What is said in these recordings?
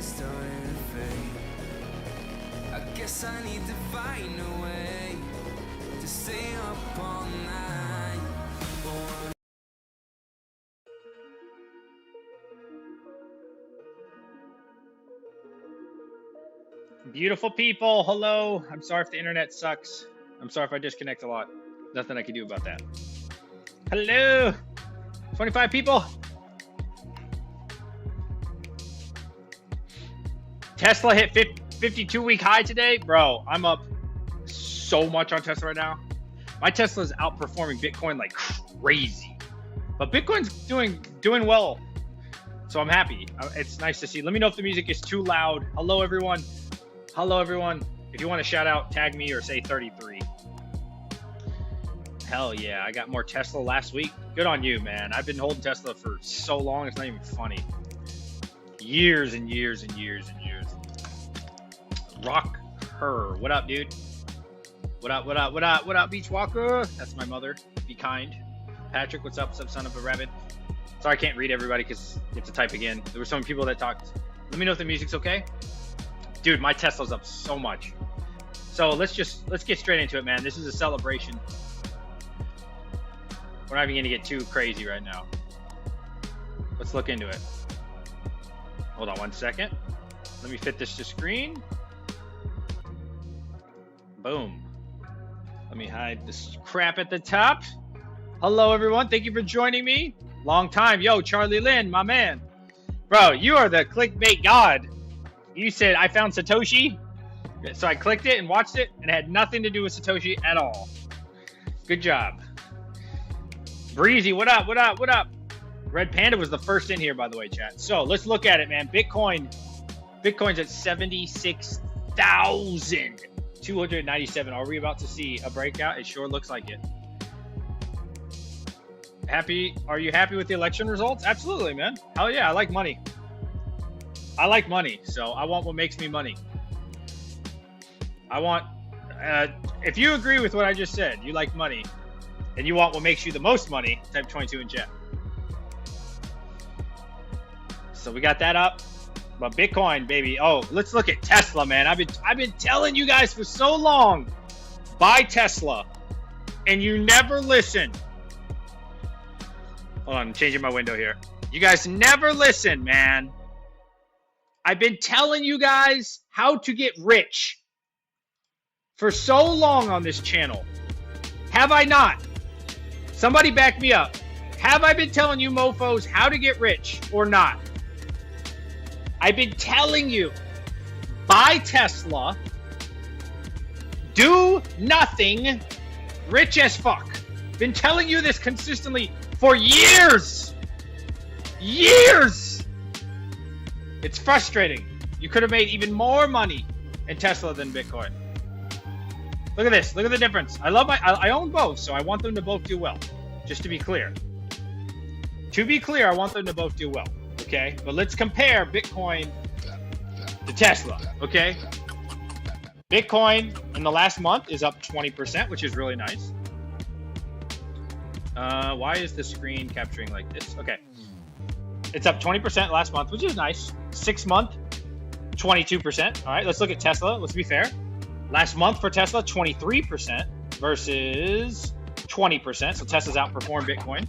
is starting to fade. I guess I need to find a way to stay up all night. Oh, beautiful people, hello. I'm sorry if the internet sucks. I'm sorry if I disconnect a lot. Nothing I can do about that. Hello, 25 people. Tesla hit 52-week high today. Bro, I'm up so much on Tesla right now. My Tesla's outperforming Bitcoin like crazy. But Bitcoin's doing well. So I'm happy. It's nice to see. Let me know if the music is too loud. Hello, everyone. Hello, everyone. If you want to shout out, tag me or say 33. Hell yeah, I got more Tesla last week. Good on you, man. I've been holding Tesla for so long, it's not even funny. Years and years and years and years. Rock her. What up, dude? What up, what up, what up, what up, Beach Walker? That's my mother. Be kind. Patrick, what's up? What's up, son of a rabbit? Sorry, I can't read everybody because you have to type again. There were some people that talked. Let me know if the music's okay. Dude, my Tesla's up so much. So let's get straight into it, man. This is a celebration. We're not even gonna get too crazy right now. Let's look into it. Hold on 1 second. Let me fit this to screen. Boom. Let me hide this crap at the top. Hello, everyone. Thank you for joining me. Long time. Yo, Charlie Lynn, my man. Bro, you are the clickbait god. You said, I found Satoshi. So I clicked it and watched it, and it had nothing to do with Satoshi at all. Good job. Breezy, what up, what up, what up? Red Panda was the first in here, by the way, chat. So let's look at it, man. Bitcoin's at 76,297. Are we about to see a breakout? It sure looks like it. Happy? Are you happy with the election results? Absolutely, man. Hell yeah, I like money. I like money, so I want what makes me money. I want, if you agree with what I just said, you like money, and you want what makes you the most money, type 22 in chat. So we got that up. But Bitcoin, baby. Oh, let's look at Tesla, man. I've been telling you guys for so long, buy Tesla, and you never listen. Hold on, I'm changing my window here. You guys never listen, man. I've been telling you guys how to get rich for so long on this channel. Have I not? Somebody back me up. Have I been telling you mofos how to get rich or not? I've been telling you, buy Tesla, do nothing, rich as fuck. Been telling you this consistently for years. Years. It's frustrating. You could have made even more money in Tesla than Bitcoin. Look at this. Look at the difference. I own both, so I want them to both do well. Just to be clear. To be clear, I want them to both do well. Okay? But let's compare Bitcoin to Tesla. Okay? Bitcoin in the last month is up 20%, which is really nice. Why is the screen capturing like this? Okay. It's up 20% last month, which is nice. 6 month, 22%. All right, let's look at Tesla. Let's be fair. Last month for Tesla, 23% versus 20%. So Tesla's outperformed Bitcoin.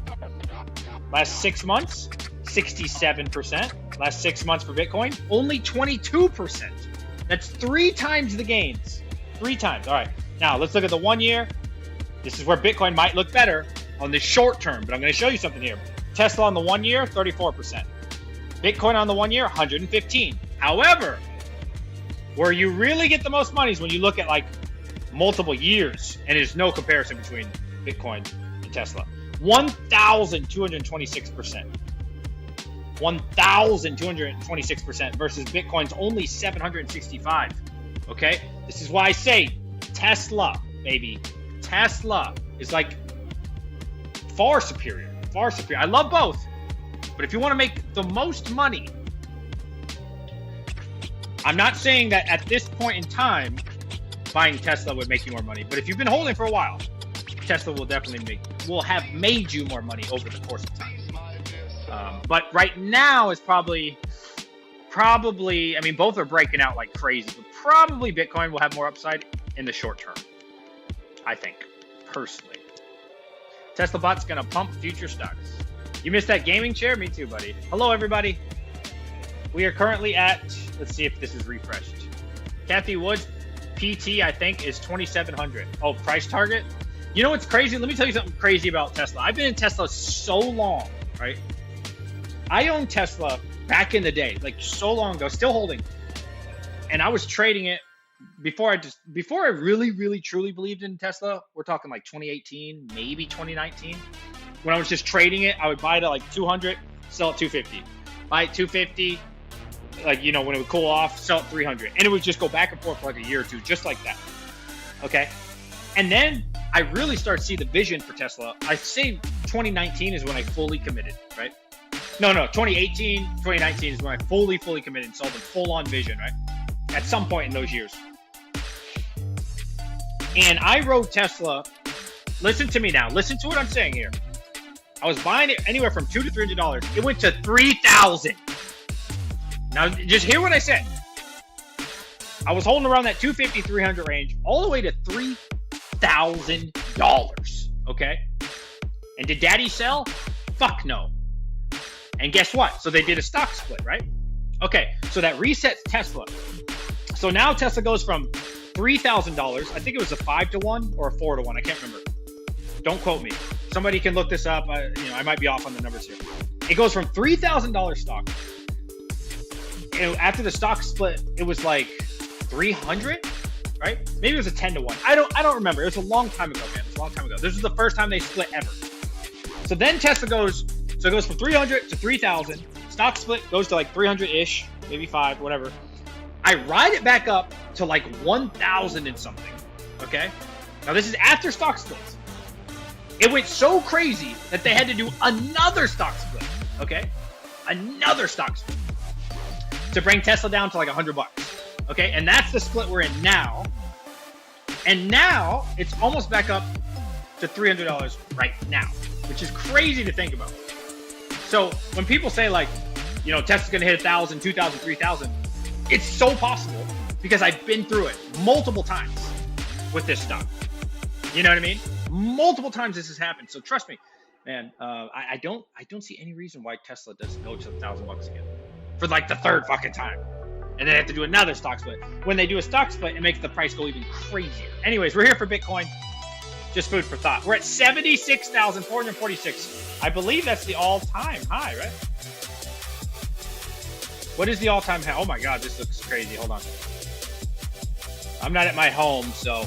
Last 6 months, 67%. Last 6 months for Bitcoin, only 22%. That's 3 times the gains. 3 times. All right. Now let's look at the 1 year. This is where Bitcoin might look better on the short term, but I'm going to show you something here. Tesla on the 1 year, 34%. Bitcoin on the 1 year, 115. However, where you really get the most money is when you look at like multiple years, and there's no comparison between Bitcoin and Tesla. 1,226%. 1,226% versus Bitcoin's only 765. Okay, this is why I say Tesla, baby. Tesla is like far superior. Far superior. I love both, but if you want to make the most money, I'm not saying that at this point in time buying Tesla would make you more money, but if you've been holding for a while, Tesla will definitely will have made you more money over the course of time. But right now is probably probably, I mean, both are breaking out like crazy, but probably Bitcoin will have more upside in the short term, I think, personally. Tesla bot's gonna pump future stocks. You missed that gaming chair? Me too, buddy. Hello, everybody. We are currently at, let's see if this is refreshed. Kathy Woods, PT, I think, is 2,700. Oh, price target? You know what's crazy? Let me tell you something crazy about Tesla. I've been in Tesla so long, right? I owned Tesla back in the day, like so long ago, still holding. And I was trading it before I really truly believed in Tesla. We're talking like 2018, maybe 2019. When I was just trading it, I would buy it at like 200, sell it 250. Buy it 250, like, you know, when it would cool off, sell it 300. And it would just go back and forth for like a year or two, just like that. Okay. And then I really started to see the vision for Tesla. I say 2019 is when I fully committed, right? No, 2018, 2019 is when I fully committed and saw the full-on vision, right? At some point in those years. And I rode Tesla. Listen to me now. Listen to what I'm saying here. I was buying it anywhere from $200 to $300. It went to $3,000. Now, just hear what I said. I was holding around that 250, 300 range, all the way to $3,000. Okay? And did Daddy sell? Fuck no. And guess what? So they did a stock split, right? Okay, so that resets Tesla. So now Tesla goes from $3,000. I think it was a 5-to-1 or a 4-to-1. I can't remember. Don't quote me. Somebody can look this up. I might be off on the numbers here. It goes from $3,000 stock. And after the stock split, it was like 300, right? Maybe it was a 10-to-1. I don't remember. It was a long time ago, man. It was a long time ago. This was the first time they split ever. So then Tesla goes, so it goes from 300 to 3,000. Stock split goes to like 300-ish, maybe 5, whatever. I ride it back up to like 1,000 and something, okay? Now this is after stock splits. It went so crazy that they had to do another stock split, okay? Another stock split to bring Tesla down to like $100, okay? And that's the split we're in now. And now it's almost back up to $300 right now, which is crazy to think about. So when people say like, you know, Tesla's gonna hit 1,000, 2,000, 3,000, it's so possible because I've been through it multiple times with this stock. You know what I mean? Multiple times this has happened. So trust me, man. I don't see any reason why Tesla doesn't go to $1,000 again for like the third fucking time, and then they have to do another stock split. When they do a stock split, it makes the price go even crazier. Anyways, we're here for Bitcoin. Just food for thought. We're at 76,446. I believe that's the all-time high, right? What is the all-time high? Oh my God, this looks crazy. Hold on. I'm not at my home, so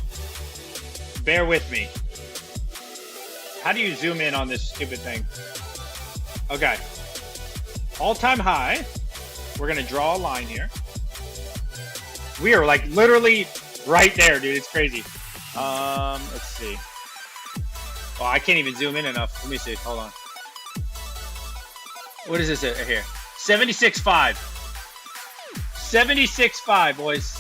bear with me. How do you zoom in on this stupid thing? Okay. All-time high. We're going to draw a line here. We are like literally right there, dude. It's crazy. Let's see. Oh, I can't even zoom in enough. Let me see. Hold on. What is this here? 76.5. 76.5, boys.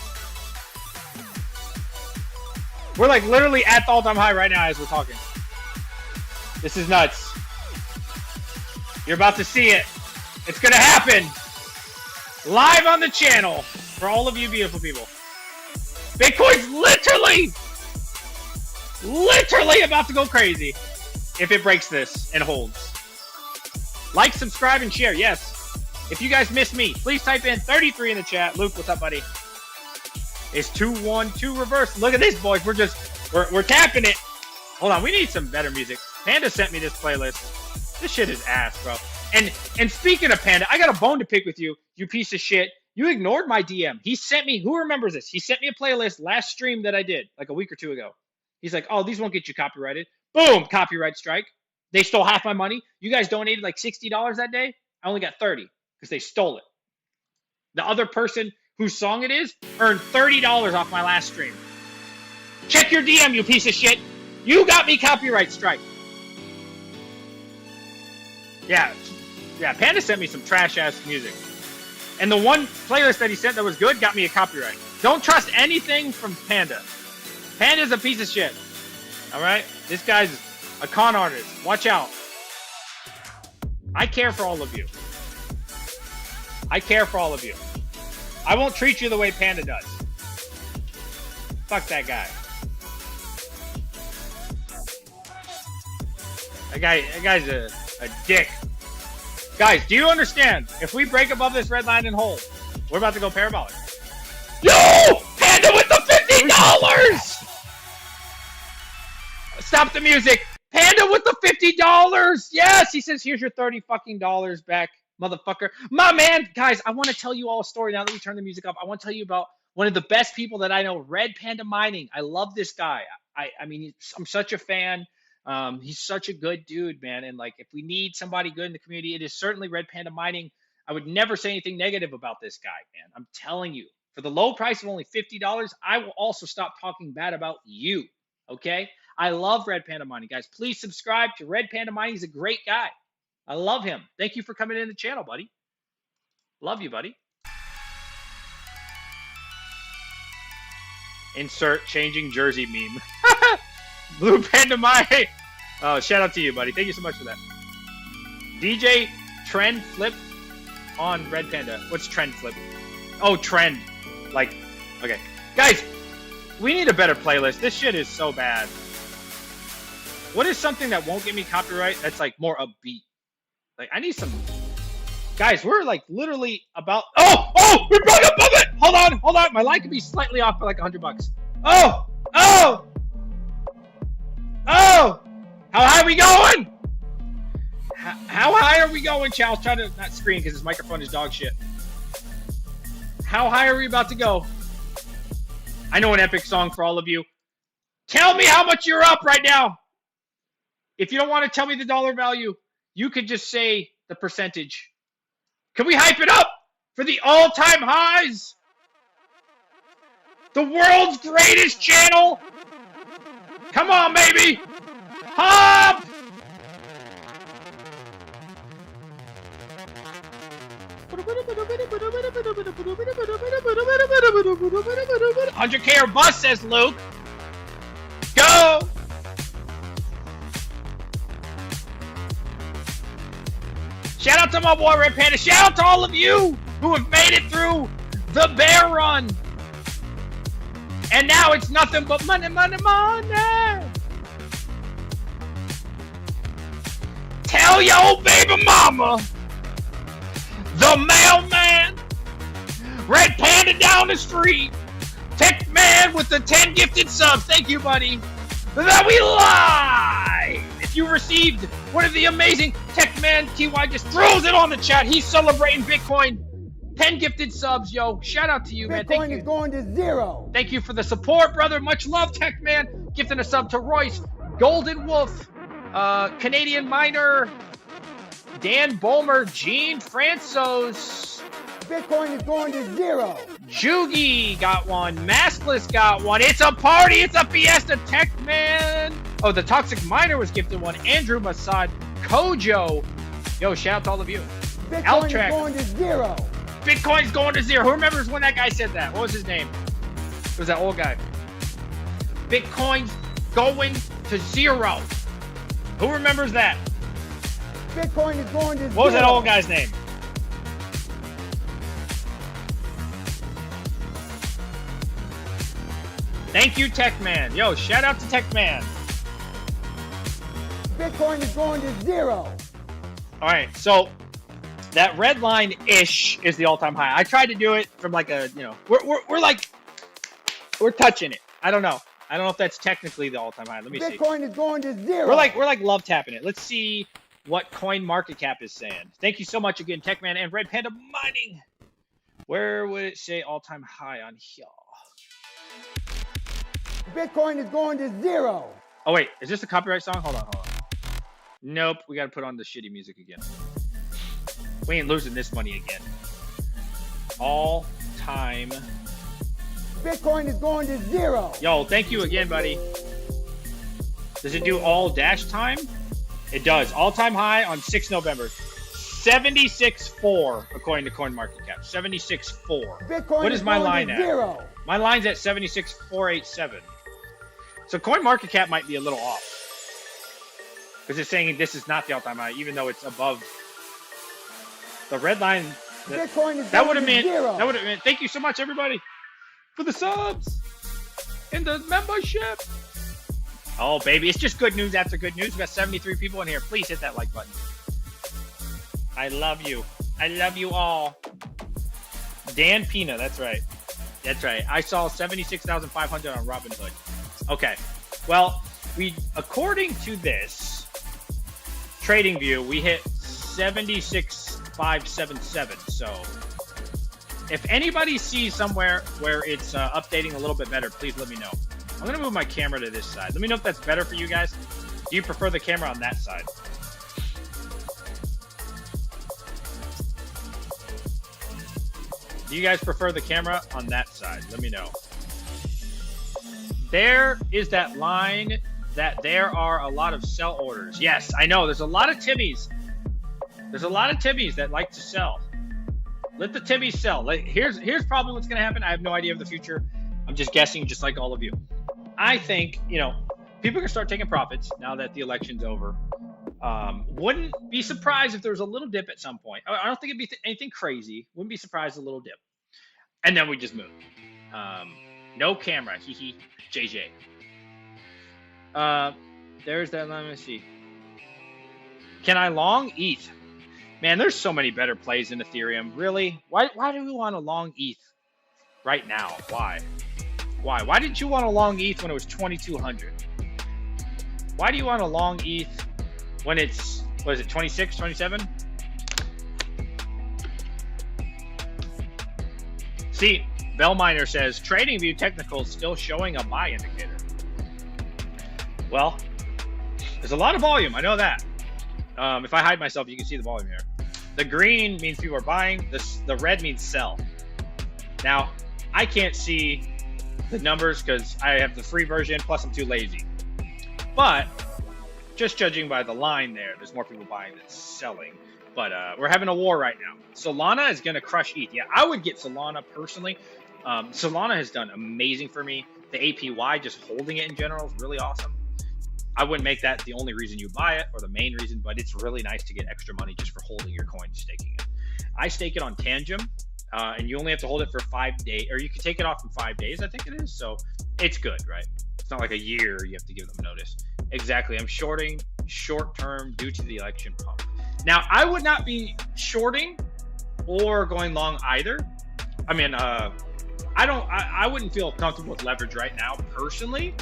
We're like literally at the all-time high right now as we're talking. This is nuts. You're about to see it. It's gonna happen. Live on the channel for all of you beautiful people. Bitcoin's literally about to go crazy if it breaks this and holds. Like, subscribe, and share. Yes. If you guys miss me, please type in 33 in the chat. Luke, what's up, buddy? It's 212 reverse. Look at this, boys. We're tapping it. Hold on, we need some better music. Panda sent me this playlist. This shit is ass, bro. And speaking of Panda, I got a bone to pick with you, you piece of shit. You ignored my DM. He sent me, who remembers this? He sent me a playlist last stream that I did, like a week or two ago. He's like, oh, these won't get you copyrighted. Boom, copyright strike. They stole half my money. You guys donated like $60 that day. I only got 30 because they stole it. The other person whose song it is earned $30 off my last stream. Check your DM, you piece of shit. You got me copyright strike. Yeah, Panda sent me some trash-ass music. And the one playlist that he sent that was good got me a copyright. Don't trust anything from Panda. Panda's a piece of shit. All right? This guy's a con artist. Watch out. I care for all of you. I care for all of you. I won't treat you the way Panda does. Fuck that guy. That guy's a dick. Guys, do you understand? If we break above this red line and hold, we're about to go parabolic. Yo! Panda with the $50! Stop the music. Panda with the $50! Yes! He says, here's your $30 fucking back, motherfucker. My man, guys, I want to tell you all a story now that we turn the music up. I want to tell you about one of the best people that I know, Red Panda Mining. I love this guy. I mean, I'm such a fan. He's such a good dude, man. And like, if we need somebody good in the community, it is certainly Red Panda Mining. I would never say anything negative about this guy, man. I'm telling you, for the low price of only $50, I will also stop talking bad about you. Okay? I love Red Panda Mining, guys. Please subscribe to Red Panda Mining. He's a great guy. I love him. Thank you for coming in the channel, buddy. Love you, buddy. Insert changing jersey meme. Blue Panda Mining. Oh, shout out to you, buddy. Thank you so much for that. DJ Trend Flip on Red Panda. What's Trend Flip? Oh, Trend. Like, okay. Guys, we need a better playlist. This shit is so bad. What is something that won't get me copyright that's like more upbeat? Like, I need some... Guys, we're like literally about... Oh! We broke above it! Hold on. My line could be slightly off by like $100. Oh! How high are we going? How high are we going, Charles? Try to not scream because his microphone is dog shit. How high are we about to go? I know an epic song for all of you. Tell me how much you're up right now. If you don't want to tell me the dollar value, you could just say the percentage. Can we hype it up for the all-time highs? The world's greatest channel. Come on, baby. Hop! $100K or bust, says Luke. Go! Shout out to my boy Red Panda. Shout out to all of you who have made it through the bear run. And now it's nothing but money, money, money. Tell your baby mama, the mailman, Red Panda down the street, Tech Man with the 10 gifted subs. Thank you, buddy. That we live. If you received one of the amazing Tech Man, TY just throws it on the chat. He's celebrating Bitcoin. 10 gifted subs, yo. Shout out to you, man. Thank you. Bitcoin is going to zero. Thank you for the support, brother. Much love, Tech Man. Gifting a sub to Royce, Golden Wolf, Canadian Miner, Dan Bulmer, Gene Francois. Bitcoin is going to zero. Jugi got one. Maskless got one. It's a party. It's a fiesta, Tech Man. Oh, the Toxic Miner was gifted one. Andrew Masad, Kojo. Yo, shout out to all of you. Bitcoin is going to zero. Bitcoin's going to zero. Who remembers when that guy said that? What was his name? It was that old guy. Bitcoin's going to zero. Who remembers that? Bitcoin is going to zero. What was that old guy's name? Thank you, Tech Man. Yo, shout out to Tech Man. Bitcoin is going to zero. All right, so that red line-ish is the all-time high. I tried to do it from like a, you know, we're touching it. I don't know if that's technically the all-time high. Let me see. Bitcoin is going to zero. We're like love tapping it. Let's see what Coin Market Cap is saying. Thank you so much again, Techman and Red Panda Mining. Where would it say all-time high on here? Bitcoin is going to zero. Oh wait, is this a copyright song? Hold on. Nope, we gotta put on the shitty music again. We ain't losing this money again. All-time. Bitcoin is going to zero. Yo, thank you again, buddy. Does it do all dash time? It does. All-time high on 6 November. 76.4 according to CoinMarketCap. 76.4. Bitcoin what is my line at? Zero. My line's at 76.487. So CoinMarketCap might be a little off. Because it's saying this is not the all-time high, even though it's above. The red line Bitcoin is That going would have to meant, zero. that would have meant, thank you so much, everybody, for the subs and the membership. Oh, baby, it's just good news after good news. We got 73 people in here. Please hit that like button. I love you. I love you all. Dan Pina, that's right. That's right. I saw 76,500 on Robinhood. Okay. Well, according to this trading view, we hit 76,577. So if anybody sees somewhere where it's updating a little bit better, please let me know. I'm going to move my camera to this side. Let me know if that's better for you guys. Do you prefer the camera on that side? Do you guys prefer the camera on that side? Let me know. There is that line that there are a lot of sell orders. Yes, I know. There's a lot of Timmies. There's a lot of Timmies that like to sell. Let the Timmies sell. Here's probably what's going to happen. I have no idea of the future. I'm just guessing, just like all of you. I think, people are going to start taking profits now that the election's over. Wouldn't be surprised if there was a little dip at some point. I don't think it'd be anything crazy. Wouldn't be surprised a little dip. And then we just move. No camera. Hee hee. JJ. There's that. Let me see. Can I long ETH? Man, there's so many better plays in Ethereum. Really? Why do we want to long ETH right now? Why? Why didn't you want to long ETH when it was 2,200? Why do you want to long ETH when it's, what is it, 26, 27? See, Bellminer says, trading view technicals still showing a buy indicator. Well, there's a lot of volume. I know that. If I hide myself, you can see the volume here. The green means people are buying. The red means sell. Now, I can't see the numbers because I have the free version, plus I'm too lazy. But just judging by the line there's more people buying than selling. But we're having a war right now. Solana is going to crush ETH. Yeah, I would get Solana personally. Solana has done amazing for me. The APY, just holding it in general, is really awesome. I wouldn't make that the only reason you buy it or the main reason, but it's really nice to get extra money just for holding your coin, staking it. I stake it on Tangem, and you only have to hold it for 5 days, or you can take it off in 5 days, I think it is. So it's good, right? It's not like a year you have to give them notice. Exactly. I'm shorting short term due to the election pump. Now, I would not be shorting or going long either. I mean, I wouldn't feel comfortable with leverage right now personally.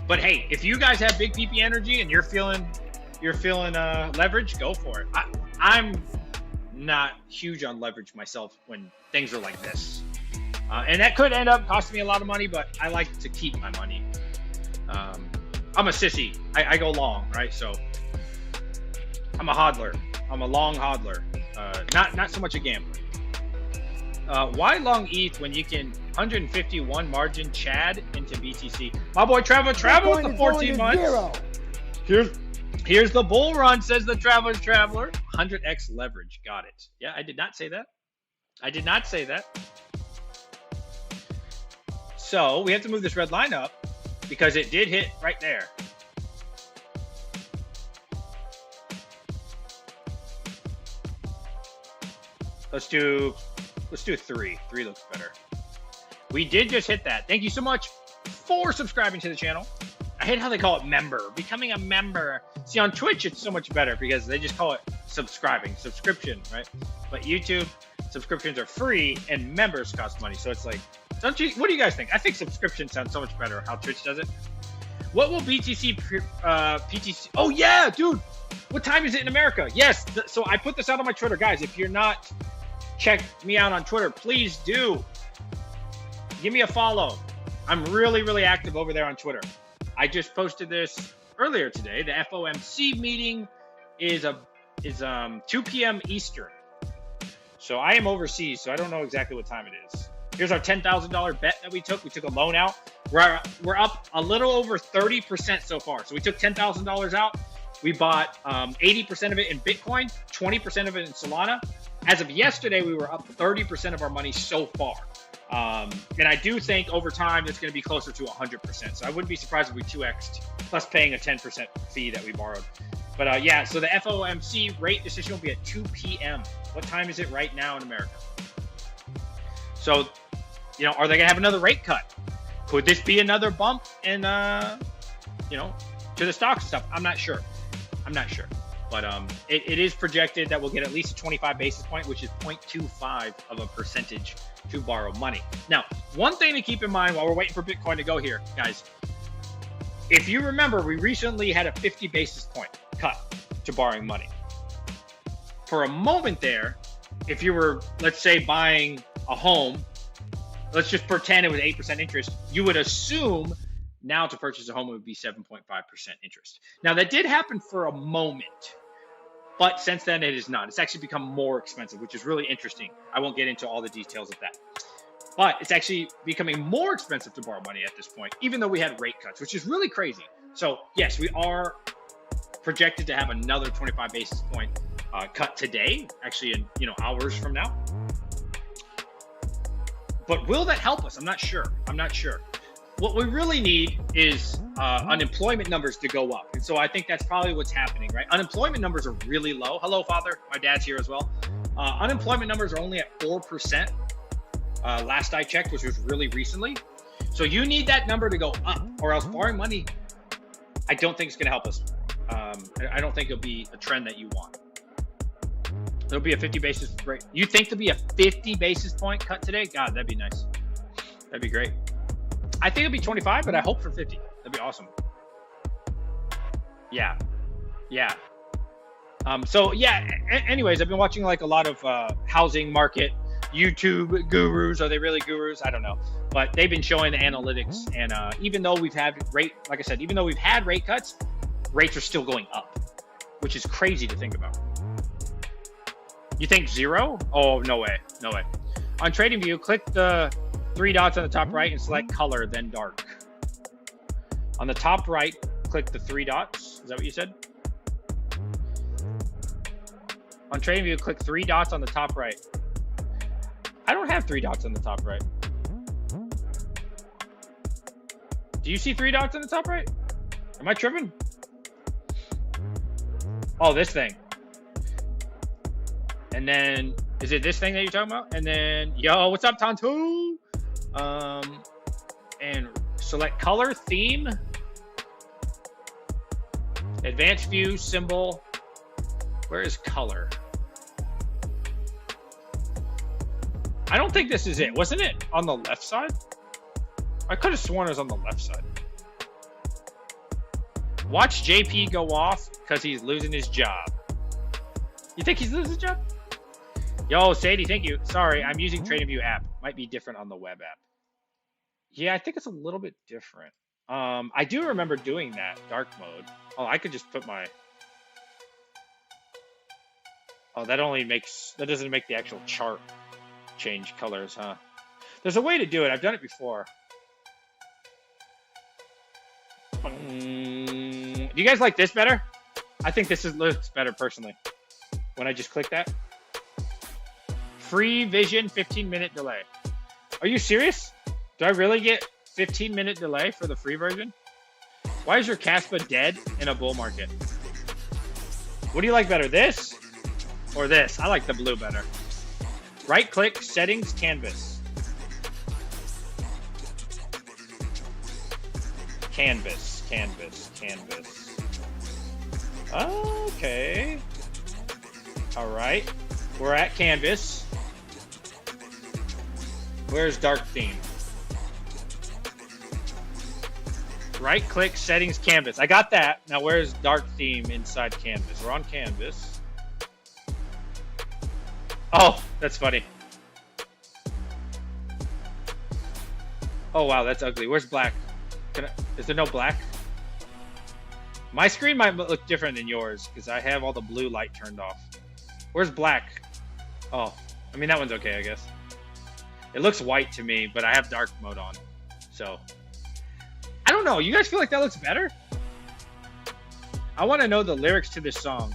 But hey, if you guys have big PP energy and you're feeling leverage, go for it. I'm not huge on leverage myself when things are like this. And that could end up costing me a lot of money, but I like to keep my money. I'm a sissy. I go long, right? So I'm a hodler. I'm a long hodler. Not so much a gambler. Why long ETH when you can 151 margin Chad into BTC? My boy Travel with the 14 months. Here's the bull run, says the Traveler. 100x leverage. Got it. Yeah, I did not say that. I did not say that. So we have to move this red line up because it did hit right there. Let's do 3. 3 looks better. We did just hit that. Thank you so much for subscribing to the channel. I hate how they call it member. Becoming a member. See, on Twitch, it's so much better because they just call it subscription, right? But YouTube, subscriptions are free and members cost money. So it's like, what do you guys think? I think subscription sounds so much better how Twitch does it. What will BTC, PTC? Oh yeah, dude. What time is it in America? Yes. So I put this out on my Twitter. Guys, if you're not checked me out on Twitter, please do. Give me a follow. I'm really, really active over there on Twitter. I just posted this earlier today. The FOMC meeting is 2 p.m. Eastern. So I am overseas, so I don't know exactly what time it is. Here's our $10,000 bet that we took. We took a loan out. We're up a little over 30% so far. So we took $10,000 out. We bought 80% of it in Bitcoin, 20% of it in Solana. As of yesterday, we were up 30% of our money so far. And I do think over time, it's going to be closer to 100%. So I wouldn't be surprised if we 2x'd, plus paying a 10% fee that we borrowed. But yeah, so the FOMC rate decision will be at 2 p.m. What time is it right now in America? So, you know, are they gonna have another rate cut? Could this be another bump in, you know, to the stocks and stuff? I'm not sure. But it is projected that we'll get at least a 25 basis point, which is 0.25 of a percentage to borrow money. Now, one thing to keep in mind while we're waiting for Bitcoin to go here, guys, if you remember, we recently had a 50 basis point cut to borrowing money. For a moment there, if you were, let's say, buying a home, let's just pretend it was 8% interest, you would assume now to purchase a home it would be 7.5% interest. Now, that did happen for a moment, but since then it is not. It's actually become more expensive, which is really interesting. I won't get into all the details of that. But it's actually becoming more expensive to borrow money at this point, even though we had rate cuts, which is really crazy. So yes, we are projected to have another 25 basis point cut today, actually in hours from now. But will that help us? I'm not sure. What we really need is unemployment numbers to go up. And so I think that's probably what's happening, right? Unemployment numbers are really low. Hello, Father. My dad's here as well. Unemployment numbers are only at 4%. Last I checked, which was really recently. So you need that number to go up, or else borrowing money, I don't think it's going to help us. I don't think it'll be a trend that you want. There'll be a 50 basis rate. You think there'll be a 50 basis point cut today? God, that'd be nice. That'd be great. I think it'll be 25, but I hope for 50. That'd be awesome. Yeah. So yeah. Anyways, I've been watching like a lot of housing market YouTube gurus. Are they really gurus? I don't know. But they've been showing the analytics, and even though we've had rate cuts, rates are still going up, which is crazy to think about. You think zero? Oh, no way. On TradingView, click the 3 dots on the top right and select color, then dark. On the top right, click the 3 dots. Is that what you said? On TradingView, click 3 dots on the top right. I don't have 3 dots on the top right. Do you see 3 dots on the top right? Am I tripping? Oh, this thing. And then, is it this thing that you're talking about? And then, yo, what's up, Tontu? And select color, theme, advanced view, symbol. Where is color? I don't think this is it. Wasn't it on the left side? I could have sworn it was on the left side. Watch JP go off because he's losing his job. You think he's losing his job? Yo, Sadie, thank you. Sorry, I'm using TradingView app. Might be different on the web app. Yeah, I think it's a little bit different. I do remember doing that, dark mode. Oh, I could just put my... Oh, that doesn't make the actual chart change colors, huh? There's a way to do it. I've done it before. Do you guys like this better? I think this looks better personally. When I just click that. Free vision, 15-minute delay. Are you serious? Do I really get 15-minute delay for the free version? Why is your Caspa dead in a bull market? What do you like better, this or this? I like the blue better. Right-click, settings, canvas. Canvas. Okay. All right. We're at canvas. Where's dark theme? Right click, settings, canvas. I got that. Now where's dark theme inside canvas? We're on canvas. Oh, that's funny. Oh wow, that's ugly. Where's black? Is there no black? My screen might look different than yours because I have all the blue light turned off. Where's black? Oh, I mean, that one's okay, I guess. It looks white to me, but I have dark mode on. So, I don't know. You guys feel like that looks better? I want to know the lyrics to this song.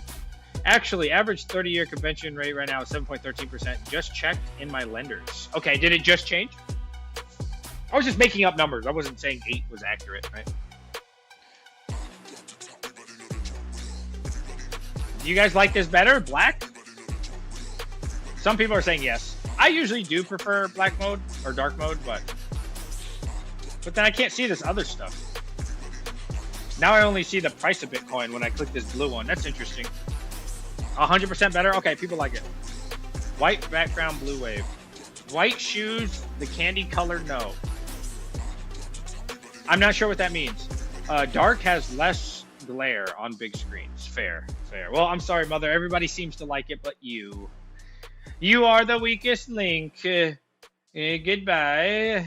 Actually, average 30-year convention rate right now is 7.13%. Just checked in my lenders. Okay, did it just change? I was just making up numbers. I wasn't saying 8 was accurate, right? Do you guys like this better, black? Some people are saying yes. I usually do prefer black mode or dark mode, but then I can't see this other stuff. Now I only see the price of Bitcoin when I click this blue one. That's interesting. 100% better? Okay, people like it. White background, blue wave. White shoes, the candy color, no. I'm not sure what that means. Dark has less glare on big screens. Fair, fair. Well, I'm sorry, mother. Everybody seems to like it, but you. You are the weakest link. Goodbye.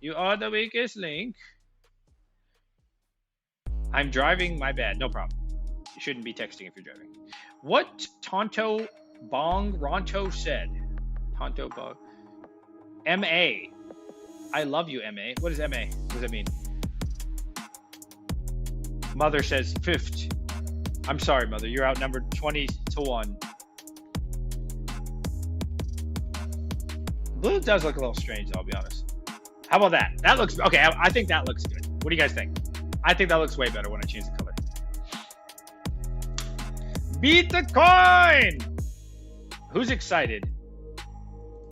You are the weakest link. I'm driving, my bad. No problem. You shouldn't be texting if you're driving. What Tonto Bong Ronto said. Tonto Bong. M.A. I love you, M.A. What is M.A.? What does that mean? Mother says fifth. I'm sorry, mother. You're outnumbered 20-1. Blue does look a little strange, I'll be honest. How about that? That looks... Okay, I think that looks good. What do you guys think? I think that looks way better when I change the color. Beat the coin! Who's excited?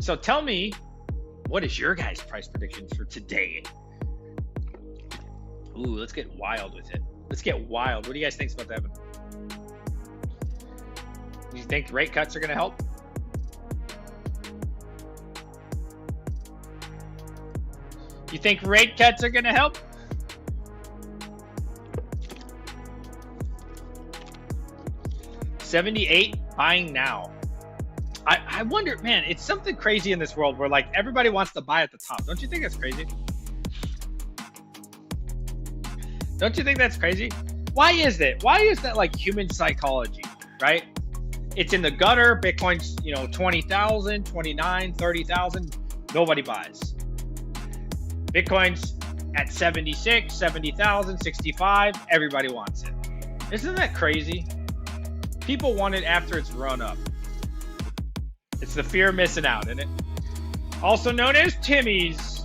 So tell me, what is your guys' price predictions for today? Ooh, let's get wild with it. Let's get wild. What do you guys think is about to happen? Do you think rate cuts are going to help? You think rate cuts are going to help? $78 buying now. I wonder, man, it's something crazy in this world where like everybody wants to buy at the top. Don't you think that's crazy? Don't you think that's crazy? Why is that? Why is that like human psychology, right? It's in the gutter. Bitcoin's, 20,000, 29, 30,000. Nobody buys. Bitcoin's at 76, 70,000, 65. Everybody wants it. Isn't that crazy? People want it after it's run up. It's the fear of missing out, isn't it? Also known as Timmy's.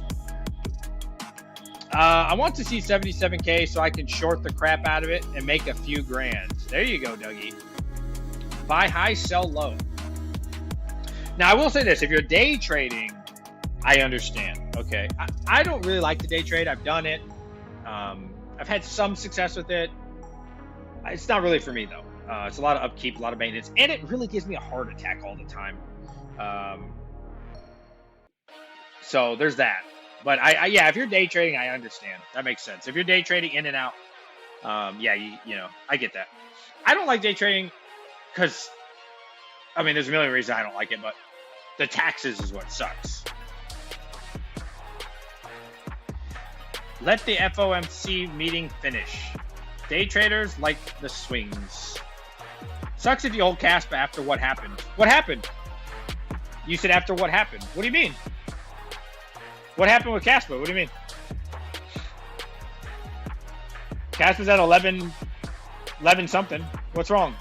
I want to see 77K so I can short the crap out of it and make a few grand. There you go, Dougie. Buy high, sell low. Now, I will say this. If you're day trading, I understand. Okay. I don't really like to day trade. I've done it. I've had some success with it. It's not really for me, though. It's a lot of upkeep, a lot of maintenance, and it really gives me a heart attack all the time. So there's that. But yeah, if you're day trading, I understand. That makes sense. If you're day trading in and out, yeah, I get that. I don't like day trading because, there's a million reasons I don't like it, but the taxes is what sucks. Let the FOMC meeting finish. Day traders like the swings. Sucks if you hold cash, but after what happened? What happened? You said after what happened. What do you mean? What happened with Casper? What do you mean? Casper's at 11 something. What's wrong?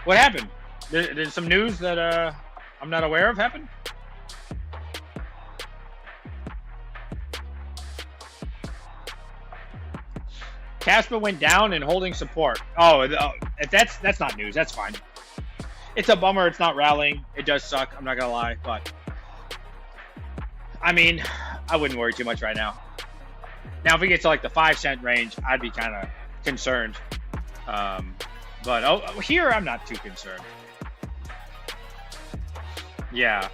What happened? There's some news that I'm not aware of happen? Casper went down and holding support. Oh, that's not news. That's fine. It's a bummer. It's not rallying. It does suck. I'm not going to lie. But, I wouldn't worry too much right now. Now, if we get to like the 5-cent range, I'd be kind of concerned. But here, I'm not too concerned. Yeah.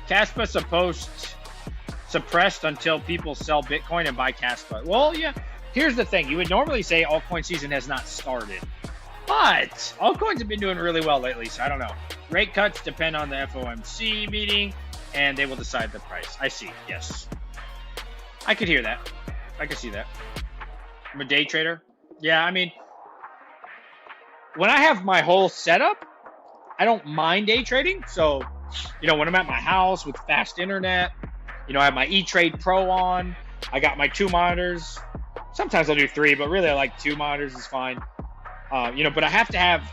Casper suppressed until people sell Bitcoin and buy Casper. Well, yeah. Here's the thing. You would normally say altcoin season has not started. But altcoins have been doing really well lately, so I don't know. Rate cuts depend on the FOMC meeting, and they will decide the price. I see. Yes. I could hear that. I could see that. I'm a day trader. Yeah, when I have my whole setup, I don't mind day trading. So, when I'm at my house with fast internet, I have my E-Trade Pro on. I got my 2 monitors. Sometimes I'll do 3, but really I like 2 monitors is fine. But I have to have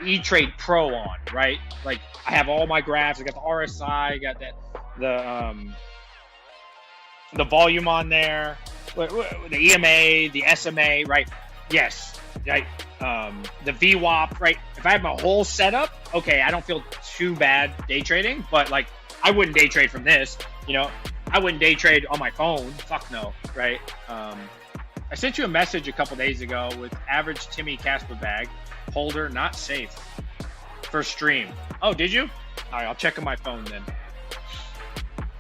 E-Trade Pro on, right? Like I have all my graphs. I got the RSI, I got the volume on there. the EMA, the SMA, right? Yes, right. The VWAP, right? If I have my whole setup, okay, I don't feel too bad day trading, but like I wouldn't day trade from this, you know. I wouldn't day trade on my phone. Fuck no, right? I sent you a message a couple days ago with average Timmy Casper bag holder not safe for stream. Oh, did you? All right, I'll check on my phone then.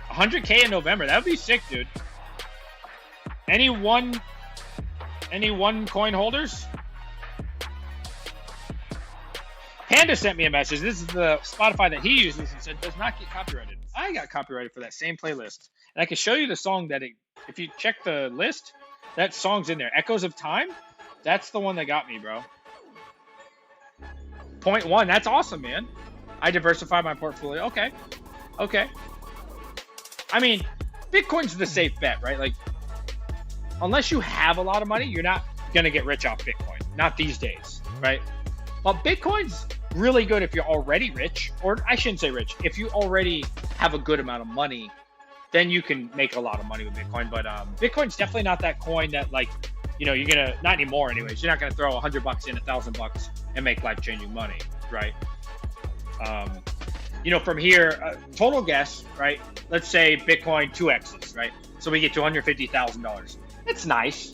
100K in November. That would be sick, dude. Any one coin holders? Panda sent me a message. This is the Spotify that he uses and said does not get copyrighted. I got copyrighted for that same playlist. And I can show you the song that if you check the list, that song's in there. Echoes of Time. That's the one that got me, bro. 0.1. That's awesome, man. I diversify my portfolio. Okay. Okay. I mean, Bitcoin's the safe bet, right? Like, unless you have a lot of money, you're not going to get rich off Bitcoin. Not these days, right? But Bitcoin's really good if you're already rich, or I shouldn't say rich. If you already have a good amount of money, then you can make a lot of money with Bitcoin. But Bitcoin's definitely not that coin that, like, you know, you're going to, not anymore anyways, you're not going to throw $100 in, $1,000 and make life-changing money, right? You know, from here, total guess, right? Let's say Bitcoin 2x's, right? So we get $250,000. It's nice,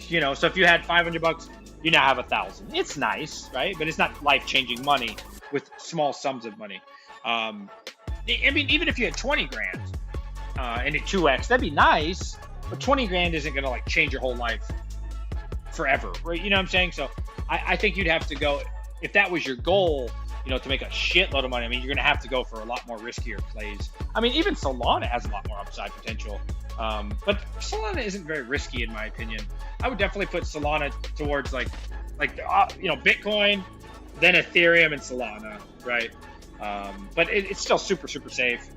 you know. So if you had $500, you now have 1,000. It's nice, right? But it's not life-changing money with small sums of money. I mean, even if you had 20 grand and it 2x, that'd be nice. But 20 grand isn't gonna like change your whole life forever, right? You know what I'm saying? So I think you'd have to go, if that was your goal, you know, to make a shitload of money. I mean, you're gonna have to go for a lot more riskier plays. I mean, even Solana has a lot more upside potential. But Solana isn't very risky in my opinion. I would definitely put Solana towards like you know, Bitcoin, then Ethereum and Solana, right? But it's still super safe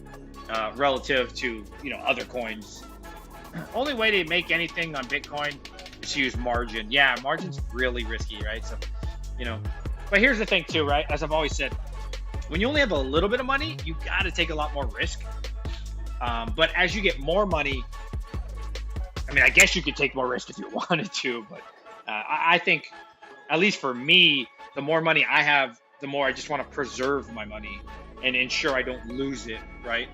relative to, you know, other coins. Only way to make anything on Bitcoin is to use margin. Yeah, margin's really risky, right? So, you know, but here's the thing too, right? As I've always said, when you only have a little bit of money, you got to take a lot more risk. But as you get more money, I mean, I guess you could take more risk if you wanted to, but I think, at least for me, the more money I have, the more I just want to preserve my money and ensure I don't lose it, right?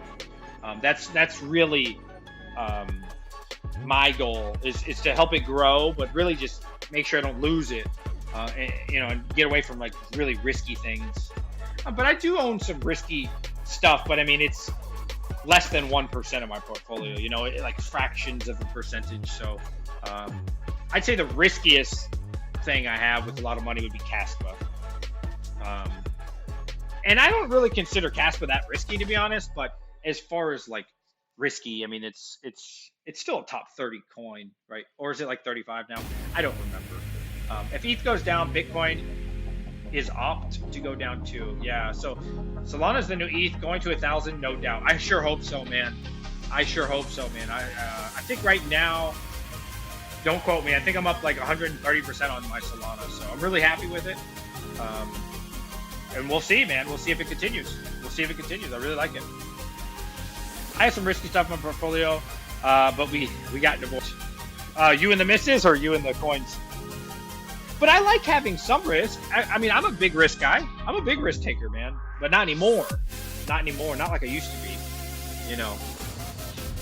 That's really my goal is to help it grow, but really just make sure I don't lose it, and, you know, and get away from like really risky things. But I do own some risky stuff, but I mean, it's less than 1% of my portfolio, you know, like fractions of a percentage. So I'd say the riskiest thing I have with a lot of money would be Caspa. And I don't really consider Caspa that risky, to be honest, but as far as like risky, I mean, it's still a top 30 coin, right? Or is it like 35 now? I don't remember. If ETH goes down, Bitcoin is opt to go down too. Yeah, so Solana's the new ETH, going to 1,000, no doubt. I sure hope so, man. I sure hope so, man. I think right now, don't quote me, I think I'm up like 130% on my Solana, so I'm really happy with it. And we'll see, man. We'll see if it continues. We'll see if it continues. I really like it. I have some risky stuff in my portfolio, but we got divorced. You and the missus, or you and the coins? But I like having some risk. I mean, I'm a big risk guy. I'm a big risk taker, man. But not anymore. Not anymore. Not like I used to be, you know.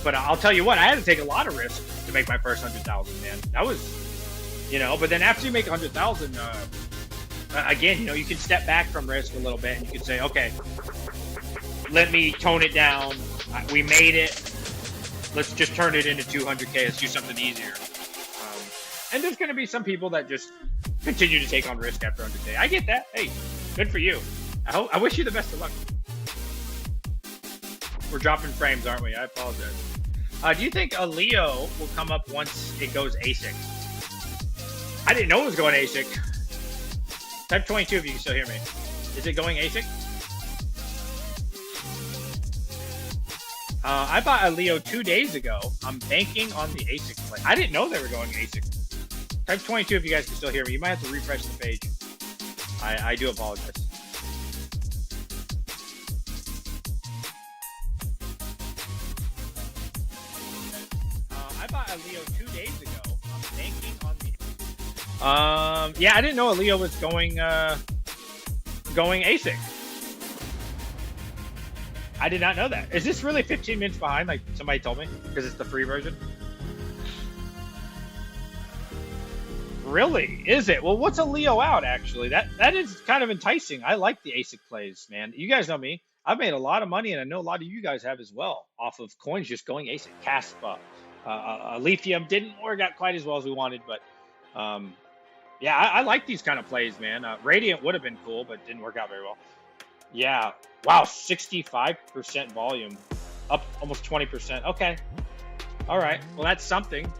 But I'll tell you what, I had to take a lot of risk to make my first 100,000, man. That was, you know. But then after you make 100,000, again, you know, you can step back from risk a little bit and you can say, okay, let me tone it down. We made it. Let's just turn it into 200K. Let's do something easier. And there's going to be some people that just continue to take on risk after 100K. I get that. Hey, good for you. I wish you the best of luck. We're dropping frames, aren't we? I apologize. Do you think a Leo will come up once it goes ASIC? I didn't know it was going ASIC. Type 22 if you can still hear me. Is it going ASIC? I bought a Leo 2 days ago. I'm banking on the ASIC play. I didn't know they were going ASIC. Type 22 if you guys can still hear me. You might have to refresh the page. I do apologize. I bought a Leo 2 days ago. I'm banking on the. Yeah, I didn't know a Leo was going ASIC. I did not know that. Is this really 15 minutes behind? Like somebody told me, because it's the free version. Really? Is it? Well, what's a Leo out, actually? That is kind of enticing. I like the ASIC plays, man. You guys know me. I've made a lot of money, and I know a lot of you guys have as well, off of coins just going ASIC. Caspa, Lithium didn't work out quite as well as we wanted, but yeah, I like these kind of plays, man. Radiant would have been cool, but didn't work out very well. Yeah. Wow, 65% volume. Up almost 20%. Okay. All right. Well, that's something.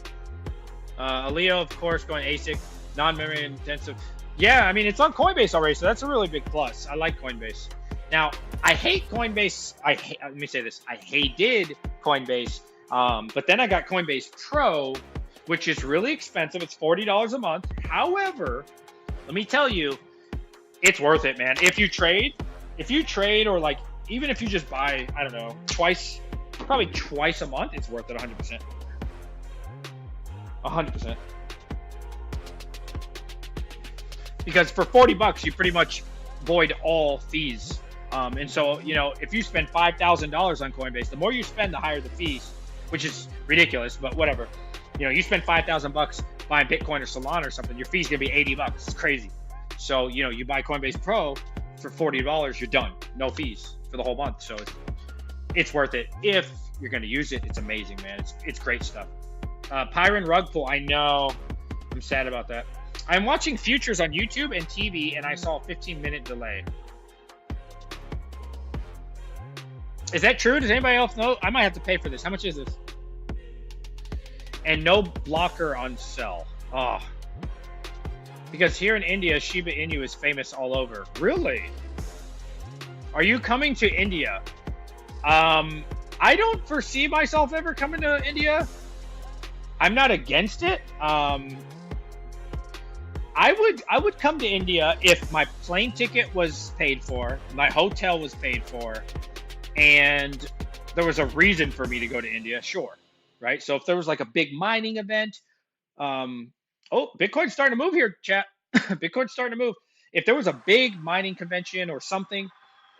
A Leo, of course, going ASIC, non-memory intensive. Yeah, I mean, it's on Coinbase already, so that's a really big plus. I like Coinbase. Now, I hate Coinbase. Let me say this. I hated Coinbase, but then I got Coinbase Pro, which is really expensive. It's $40 a month. However, let me tell you, it's worth it, man. If you trade, or like, even if you just buy, I don't know, probably twice a month, it's worth it 100%. 100%. Because for $40, you pretty much void all fees. And so, you know, if you spend $5,000 on Coinbase, the more you spend, the higher the fees, which is ridiculous, but whatever. You know, you spend $5,000 buying Bitcoin or Solana or something, your fee's gonna be $80. It's crazy. So, you know, you buy Coinbase Pro for $40, you're done. No fees for the whole month. So it's worth it. If you're gonna use it, it's amazing, man. It's great stuff. Pyron rug pull, I know. I'm sad about that. I'm watching futures on YouTube and TV, and I saw a 15-minute delay. Is that true? Does anybody else know? I might have to pay for this. How much is this? And no blocker on sell. Oh. Because here in India, Shiba Inu is famous all over. Really? Are you coming to India? I don't foresee myself ever coming to India. I'm not against it. I would come to India if my plane ticket was paid for, my hotel was paid for, and there was a reason for me to go to India, sure, right? So if there was like a big mining event, oh, Bitcoin's starting to move here, chat. Bitcoin's starting to move. If there was a big mining convention or something,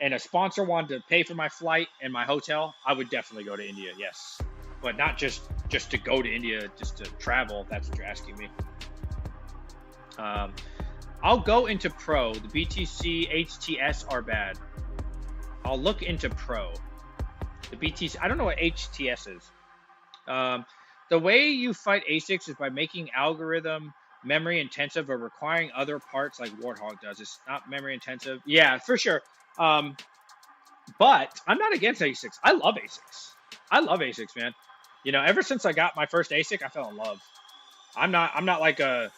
and a sponsor wanted to pay for my flight and my hotel, I would definitely go to India, yes. But not just to go to India, just to travel, if that's what you're asking me. I'll go into Pro. The BTC HTS are bad. I'll look into Pro. The BTC, I don't know what HTS is. The way you fight ASICs is by making algorithm memory intensive or requiring other parts like Warthog does. It's not memory intensive. Yeah, for sure. But I'm not against ASICs. I love ASICs. I love ASICs, man. You know, ever since I got my first ASIC, I fell in love. I'm not like a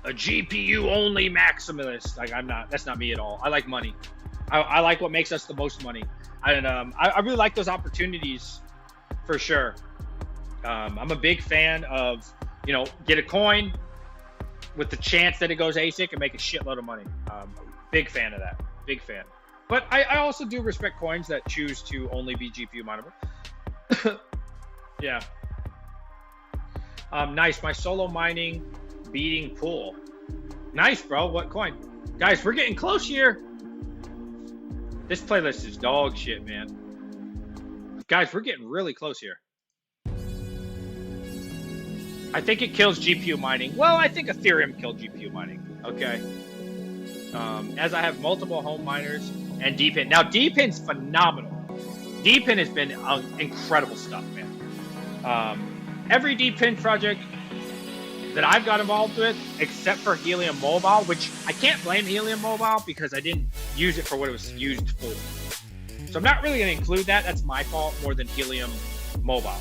GPU only maximalist. Like, I'm not. That's not me at all. I like money. I like what makes us the most money. And I really like those opportunities for sure. I'm a big fan of, you know, get a coin with the chance that it goes ASIC and make a shitload of money. Big fan of that. Big fan. But I also do respect coins that choose to only be GPU mineable. Yeah. Nice. My solo mining beating pool. Nice, bro. What coin? Guys, we're getting close here. This playlist is dog shit, man. Guys, we're getting really close here. I think it kills GPU mining. Well, I think Ethereum killed GPU mining. Okay. As I have multiple home miners and DePIN. Now, DePIN's phenomenal. DePIN has been incredible stuff, man. Every DePIN project that I've got involved with, except for Helium Mobile, which I can't blame Helium Mobile because I didn't use it for what it was used for. So I'm not really going to include that. That's my fault more than Helium Mobile.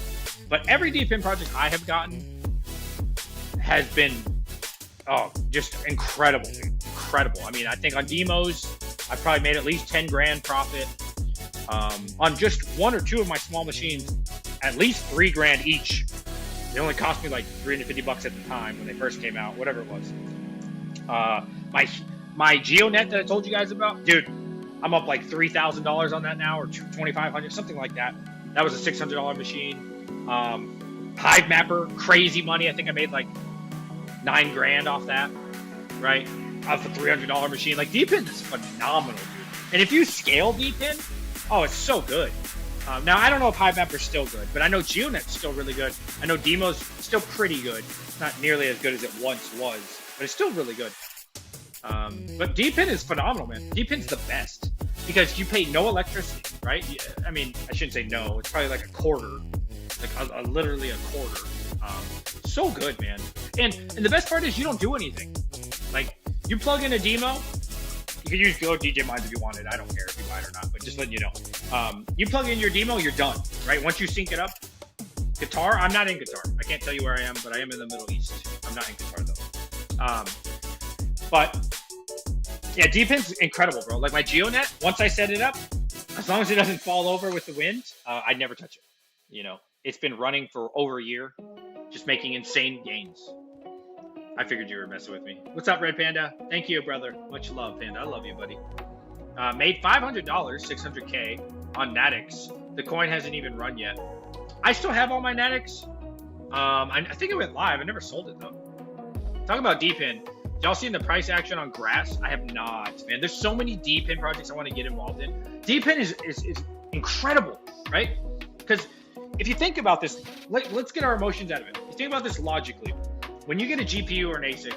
But every DePIN project I have gotten has been, just incredible, dude. Incredible. I mean, I think on DIMOs, I probably made at least 10 grand profit. On just one or two of my small machines, at least 3 grand each. They only cost me like $350 at the time when they first came out, whatever it was. My GeoNet that I told you guys about, dude, I'm up like $3,000 on that now, or $2,500, something like that. That was a $600 machine. Hive Mapper, crazy money. I think I made like 9 grand off that, right? Off a $300 machine. Like DePIN is phenomenal, dude. And if you scale DePIN, oh, it's so good. Now I don't know if Hive Mapper's still good, but I know GeoNet's still really good. I know DIMO's still pretty good. It's not nearly as good as it once was, but it's still really good. But DePIN is phenomenal, man. DePIN's the best because you pay no electricity, right? I mean, I shouldn't say no. It's probably like a quarter, like literally a quarter. So good, man. And the best part is you don't do anything. Like you plug in a DIMO. You can use Go DJ Mines if you wanted. I don't care if you buy it or not, but just letting you know. You plug in your DIMO, you're done, right? Once you sync it up. Qatar, I'm not in Qatar. I can't tell you where I am, but I am in the Middle East. I'm not in Qatar though. But yeah, DePIN's incredible, bro. Like my GeoNet, once I set it up, as long as it doesn't fall over with the wind, I'd never touch it. You know, it's been running for over a year, just making insane gains. I figured you were messing with me. What's up, Red Panda? Thank you, brother. Much love, Panda. I love you, buddy. Made $500, 600K on Natix. The coin hasn't even run yet. I still have all my Natix. I think it went live. I never sold it though. Talk about DePIN. Y'all seen the price action on grass? I have not, man. There's so many DePIN projects I want to get involved in. DePIN is incredible, right? Because if you think about this, let's get our emotions out of it. You think about this logically. When you get a GPU or an ASIC,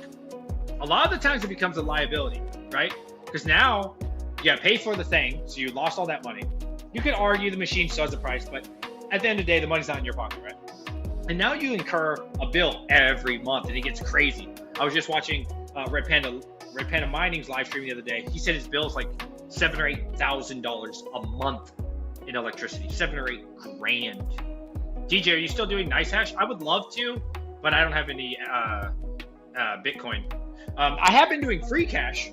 a lot of the times it becomes a liability, right? Because now you got to pay for the thing, so you lost all that money. You could argue the machine still has a price, but at the end of the day, the money's not in your pocket, right? And now you incur a bill every month, and it gets crazy. I was just watching Red Panda Mining's live stream the other day. He said his bill is like $7,000 or $8,000 a month in electricity, 7 or 8 grand. DJ, are you still doing Nice Hash? I would love to, but I don't have any Bitcoin. I have been doing free cash,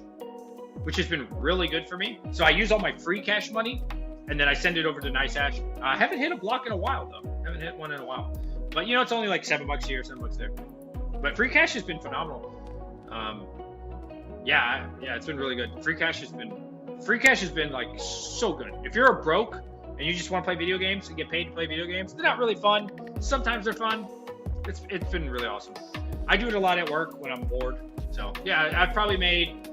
which has been really good for me. So I use all my free cash money, and then I send it over to Nice Hash. I haven't hit a block in a while, though. Haven't hit one in a while. But, you know, it's only like $7 here, $7 there. But free cash has been phenomenal. Yeah, it's been really good. Free cash has been like so good. If you're a broke and you just want to play video games and get paid to play video games, they're not really fun. Sometimes they're fun. It's been really awesome. I do it a lot at work when I'm bored. So yeah, I've probably made,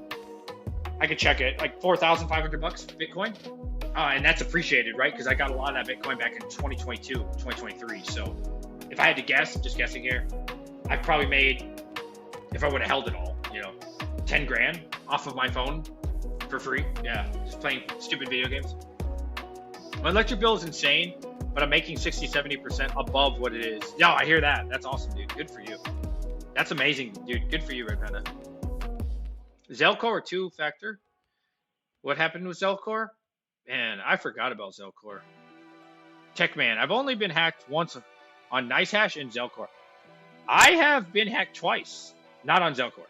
I could check it, like $4,500 Bitcoin. And that's appreciated, right? Because I got a lot of that Bitcoin back in 2022, 2023. So if I had to guess, just guessing here, I've probably made, if I would have held it all, you know, 10 grand off of my phone for free. Yeah, just playing stupid video games. My electric bill is insane, but I'm making 60-70% above what it is. Yeah, I hear that. That's awesome, dude. Good for you. That's amazing, dude. Good for you, Red Panda. Zelcore or 2-factor? What happened with Zelcore? Man, I forgot about Zelcore. Techman, I've only been hacked once on NiceHash and Zelcore. I have been hacked twice, not on Zelcore.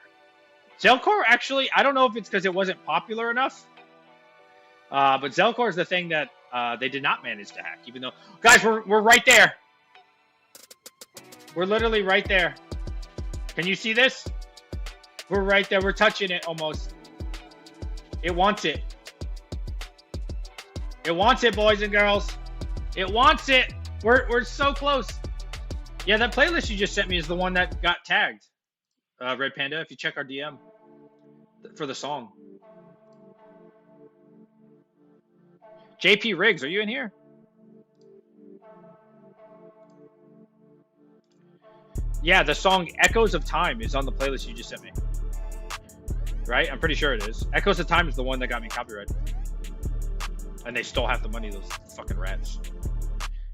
Zelcore, actually, I don't know if it's because it wasn't popular enough, but Zelcore is the thing that they did not manage to hack, even though, guys, we're right there. We're literally right there. Can you see this? We're right there. We're touching it almost. It wants it. It wants it, boys and girls. It wants it. We're so close. Yeah, that playlist you just sent me is the one that got tagged. Red Panda, if you check our DM for the song. JP Riggs, are you in here? Yeah, the song Echoes of Time is on the playlist you just sent me. Right? I'm pretty sure it is. Echoes of Time is the one that got me copyrighted. And they stole half the money, those fucking rats.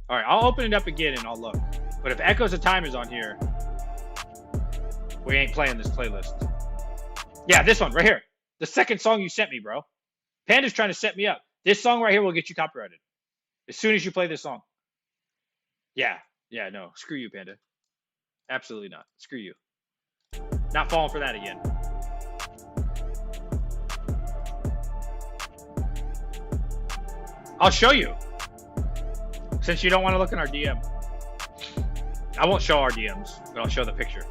All right, I'll open it up again and I'll look. But if Echoes of Time is on here, we ain't playing this playlist. Yeah, this one right here. The second song you sent me, bro. Panda's trying to set me up. This song right here will get you copyrighted as soon as you play this song. Yeah, no. Screw you, Panda. Absolutely not. Screw you. Not falling for that again. I'll show you. Since you don't want to look in our DM. I won't show our DMs, but I'll show the picture.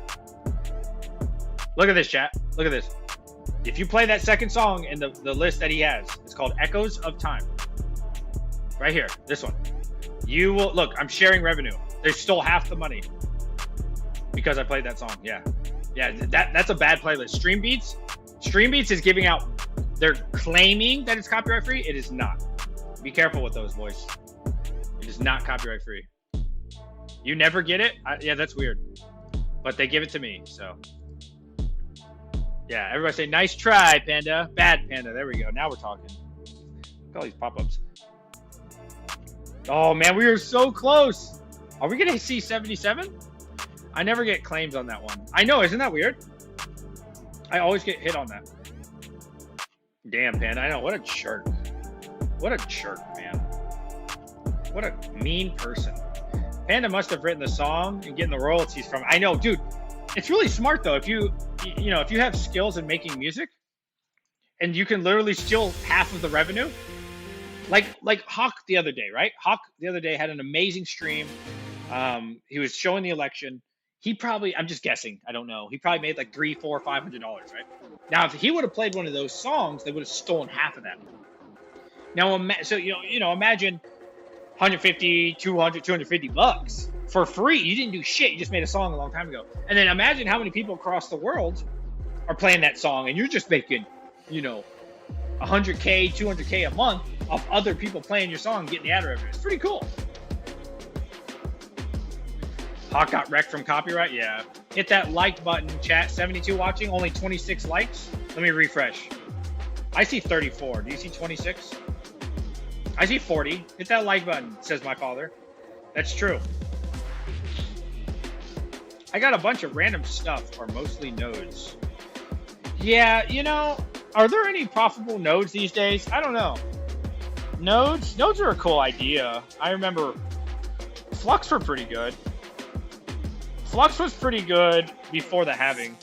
Look at this, chat. Look at this. If you play that second song in the list that he has, it's called Echoes of Time. Right here, this one. You will, look, I'm sharing revenue. They stole half the money because I played that song. Yeah, that's a bad playlist. Stream Beats is giving out. They're claiming that it's copyright free. It is not. Be careful with those, boys. It is not copyright free. You never get it? Yeah, that's weird. But they give it to me, so. Yeah, everybody say, nice try, Panda. Bad Panda. There we go. Now we're talking. Look at all these pop-ups. Oh, man, we are so close. Are we going to see 77? I never get claims on that one. I know, isn't that weird? I always get hit on that. Damn, Panda. I know. What a jerk. What a jerk, man. What a mean person. Panda must have written the song and getting the royalties from it. I know, dude. It's really smart though. If you have skills in making music, and you can literally steal half of the revenue, like Hawk the other day, right? Hawk the other day had an amazing stream. He was showing the election. He probably, I'm just guessing, I don't know. He probably made like $300, $400, $500, right? Now, if he would have played one of those songs, they would have stolen half of that. Now, so imagine 150, 200, 250 bucks for free. You didn't do shit. You just made a song a long time ago. And then imagine how many people across the world are playing that song, and you're just making, 100K, 200K a month off other people playing your song and getting the ad revenue. It's pretty cool. Hawk got wrecked from copyright? Yeah. Hit that like button, chat. 72 watching, only 26 likes. Let me refresh. I see 34. Do you see 26? I see 40. Hit that like button, says my father. That's true. I got a bunch of random stuff, or mostly nodes. Yeah, are there any profitable nodes these days? I don't know. Nodes are a cool idea. I remember Flux were pretty good. Flux was pretty good before the halving.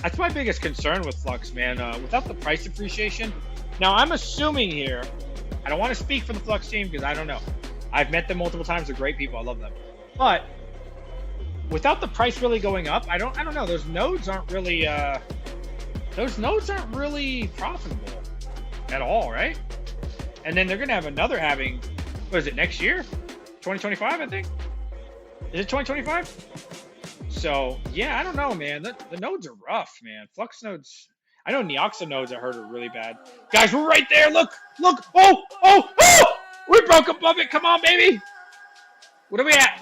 That's my biggest concern with Flux, man. Without the price appreciation. Now, I'm assuming here, I don't want to speak for the Flux team because I don't know. I've met them multiple times. They're great people. I love them. But without the price really going up, I don't know. Those nodes aren't really profitable at all, right? And then they're gonna have another halving. What is it, next year? 2025, I think. Is it 2025? So yeah, I don't know, man. The nodes are rough, man. Flux nodes. I know Neoxa nodes I heard are really bad. Guys, we're right there. Look. Oh! We broke above it. Come on, baby. What are we at?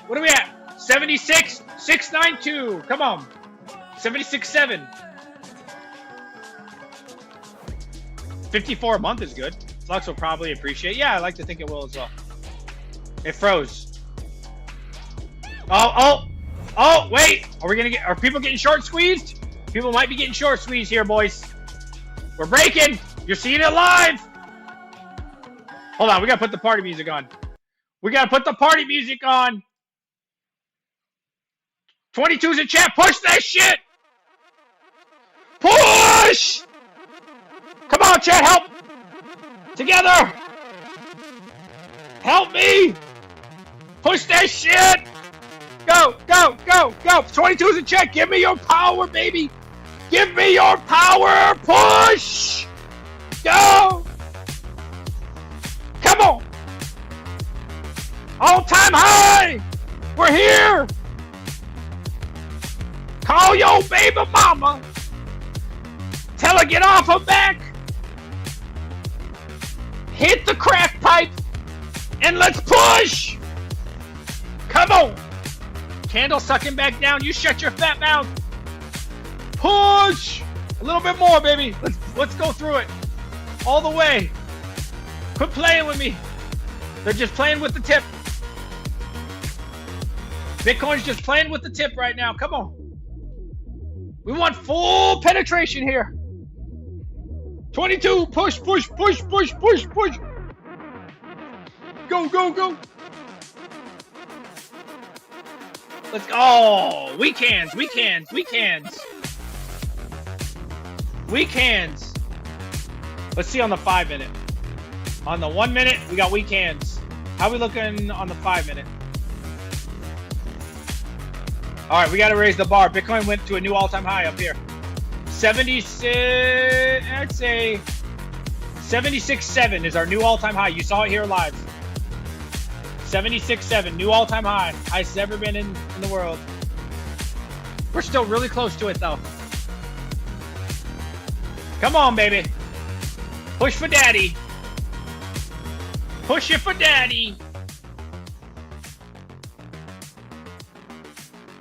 76, 692. Come on. 76.7. 54 a month is good. Flux will probably appreciate. Yeah, I like to think it will as well. It froze. Oh, wait. Are people getting short squeezed? People might be getting short squeezed here, boys. We're breaking. You're seeing it live. Hold on, we gotta put the party music on. 22's in chat. Push that shit. Push. Come on, chat, help. Together. Help me. Push that shit. Go. 22's in chat. Give me your power, baby. Give me your power. Push. Go. Come on. All-time high. We're here. Call your baby mama. Tell her get off her back. Hit the crack pipe. And let's push. Come on. Candle sucking back down. You shut your fat mouth. Push. A little bit more, baby. Let's go through it. All the way. Quit playing with me. They're just playing with the tip. Bitcoin's just playing with the tip right now. Come on. We want full penetration here. 22. Push. Go. Let's go. Oh, weak hands. Let's see on the 5 minute. On the 1 minute, we got weak hands. How are we looking on the 5 minute? All right, we got to raise the bar. Bitcoin went to a new all-time high up here. 76, I'd say 76.7 is our new all-time high. You saw it here live. 76.7, new all-time high. Highest ever been in the world. We're still really close to it though. Come on, baby. Push for daddy. Push it for daddy.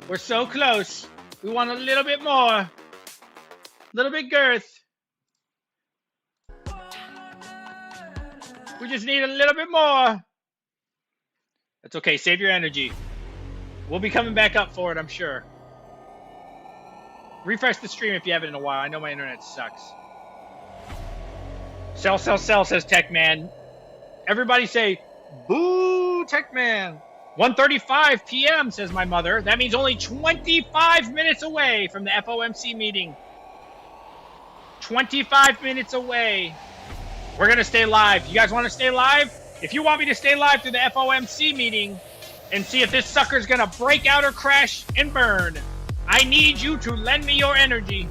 We're so close. We want a little bit more. A little bit girth. We just need a little bit more. That's okay. Save your energy. We'll be coming back up for it, I'm sure. Refresh the stream if you haven't in a while. I know my internet sucks. Sell, sell, sell, says Tech Man. Everybody say, boo, Tech Man. 1:35 p.m., says my mother. That means only 25 minutes away from the FOMC meeting. 25 minutes away. We're going to stay live. You guys want to stay live? If you want me to stay live through the FOMC meeting and see if this sucker's going to break out or crash and burn, I need you to lend me your energy.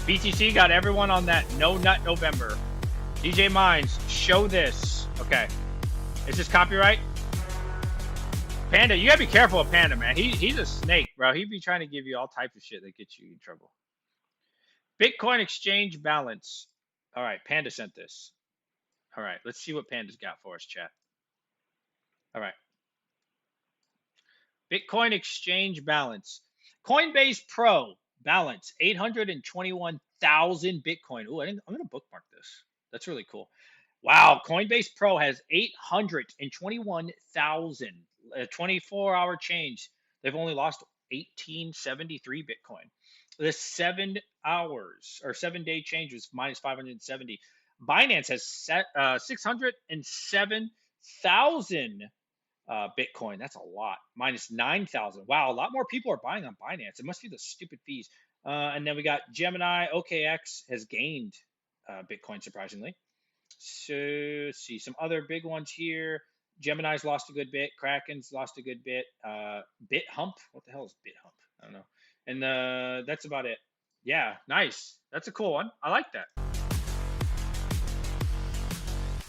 BTC got everyone on that No Nut November. DJ Mines, show this. Okay. Is this copyright? Panda, you gotta be careful of Panda, man. He's a snake, bro. He'd be trying to give you all types of shit that gets you in trouble. Bitcoin exchange balance. All right, Panda sent this. All right, let's see what Panda's got for us, chat. All right. Bitcoin exchange balance. Coinbase Pro balance 821,000 Bitcoin. Ooh, I'm gonna bookmark this. That's really cool. Wow, Coinbase Pro has 821,000. A 24-hour change. They've only lost 1873 Bitcoin. The 7 hours or 7-day change was minus 570. Binance has 607,000 Bitcoin. That's a lot. Minus 9,000. Wow, a lot more people are buying on Binance. It must be the stupid fees. And then we got Gemini. OKX has gained Bitcoin, surprisingly. So let's see some other big ones here. Gemini's lost a good bit. Kraken's lost a good bit. BitHump. What the hell is BitHump? I don't know. And that's about it. Yeah, nice. That's a cool one. I like that.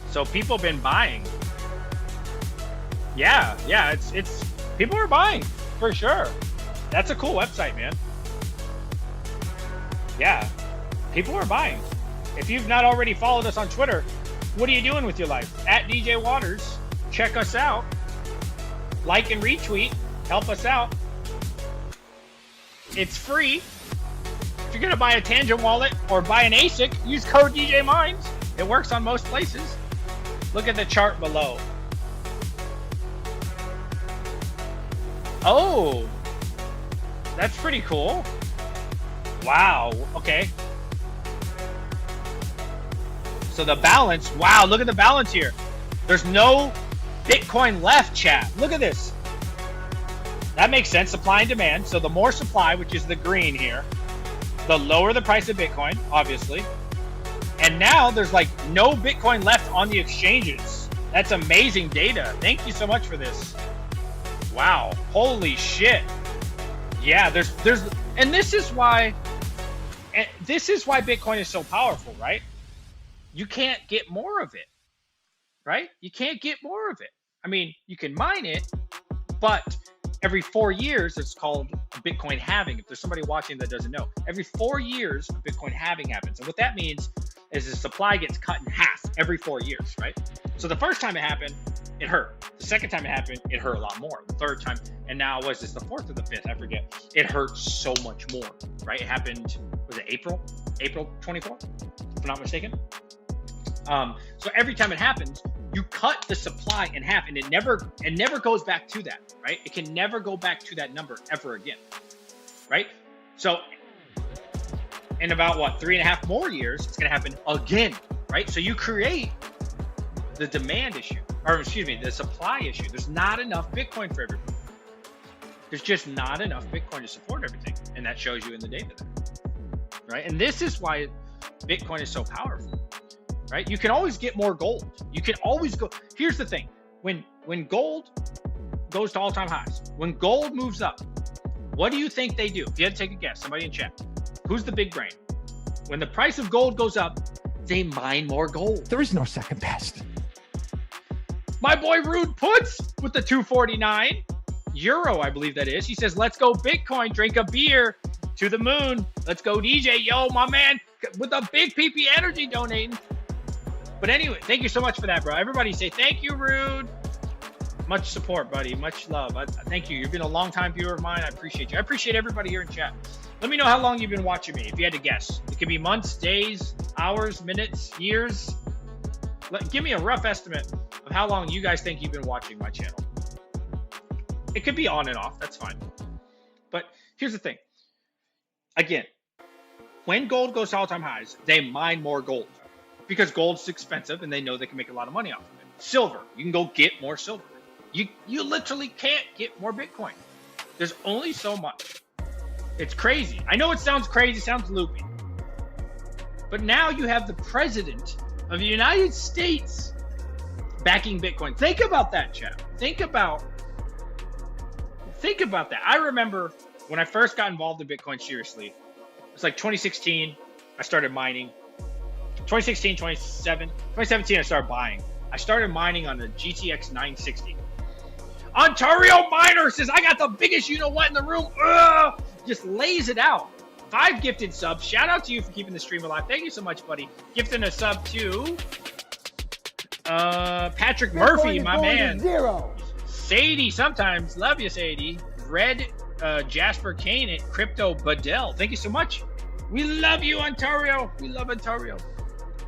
So people have been buying. Yeah, it's people are buying for sure. That's a cool website, man. Yeah, people are buying. If you've not already followed us on Twitter, what are you doing with your life? At DJ Waters. Check us out. Like and retweet. Help us out. It's free. If you're going to buy a Tangent wallet or buy an ASIC, use code DJ Mines. It works on most places. Look at the chart below. Oh, that's pretty cool. Wow. Okay. So the balance. Wow. Look at the balance here. There's no Bitcoin left, chat. Look at this. That makes sense. Supply and demand. So the more supply, which is the green here, the lower the price of Bitcoin, obviously. And now there's like no Bitcoin left on the exchanges. That's amazing data. Thank you so much for this. Wow. Holy shit. Yeah, there's and this is why Bitcoin is so powerful, right? You can't get more of it. Right? You can't get more of it. I mean, you can mine it, but every 4 years, it's called Bitcoin halving. If there's somebody watching that doesn't know, every 4 years, a Bitcoin halving happens. And what that means is the supply gets cut in half every 4 years, right? So the first time it happened, it hurt. The second time it happened, it hurt a lot more. The third time, and now was this the fourth or the fifth? I forget. It hurt so much more, right? It happened, was it April 24th, if I'm not mistaken? So every time it happens, you cut the supply in half, and it never goes back to that, right? It can never go back to that number ever again, right? So in about what, 3.5 more years, it's gonna happen again, right? So you create the demand issue, or excuse me, the supply issue. There's not enough Bitcoin for everybody. There's just not enough Bitcoin to support everything, and that shows you in the data there, right? And this is why Bitcoin is so powerful. Right? You can always get more gold. You can always go. Here's the thing. When gold goes to all-time highs, when gold moves up, what do you think they do? If you had to take a guess, somebody in chat, who's the big brain? when the price of gold goes up, they mine more gold. There is no second best. My boy Rude Puts with the 249 euro, I believe that is. He says, let's go Bitcoin, drink a beer to the moon. Let's go DJ. Yo, my man with a big PP energy donating. But anyway, thank you so much for that, bro. Everybody say thank you, Rude. Much support, buddy. Much love. Thank you. You've been a long-time viewer of mine. I appreciate you. I appreciate everybody here in chat. Let me know how long you've been watching me, if you had to guess. It could be months, days, hours, minutes, years. Give me a rough estimate of how long you guys think you've been watching my channel. It could be on and off. That's fine. But here's the thing. Again, when gold goes to all-time highs, they mine more gold because gold's expensive and they know they can make a lot of money off of it. Silver, you can go get more silver. You literally can't get more Bitcoin. There's only so much. It's crazy. I know it sounds crazy, sounds loopy. But now you have the president of the United States backing Bitcoin. Think about that, chat. Think about that. I remember when I first got involved in Bitcoin seriously, it's like 2016, I started mining. 2016, 2017, I started buying. I started mining on the GTX 960. Ontario Miner says, I got the biggest you-know-what in the room. Ugh! Just lays it out. 5 gifted subs. Shout out to you for keeping the stream alive. Thank you so much, buddy. Gifting a sub to Patrick Murphy, my man. Sadie, sometimes. Love you, Sadie. Red Jasper Kane at Crypto Badell. Thank you so much. We love you, Ontario. We love Ontario.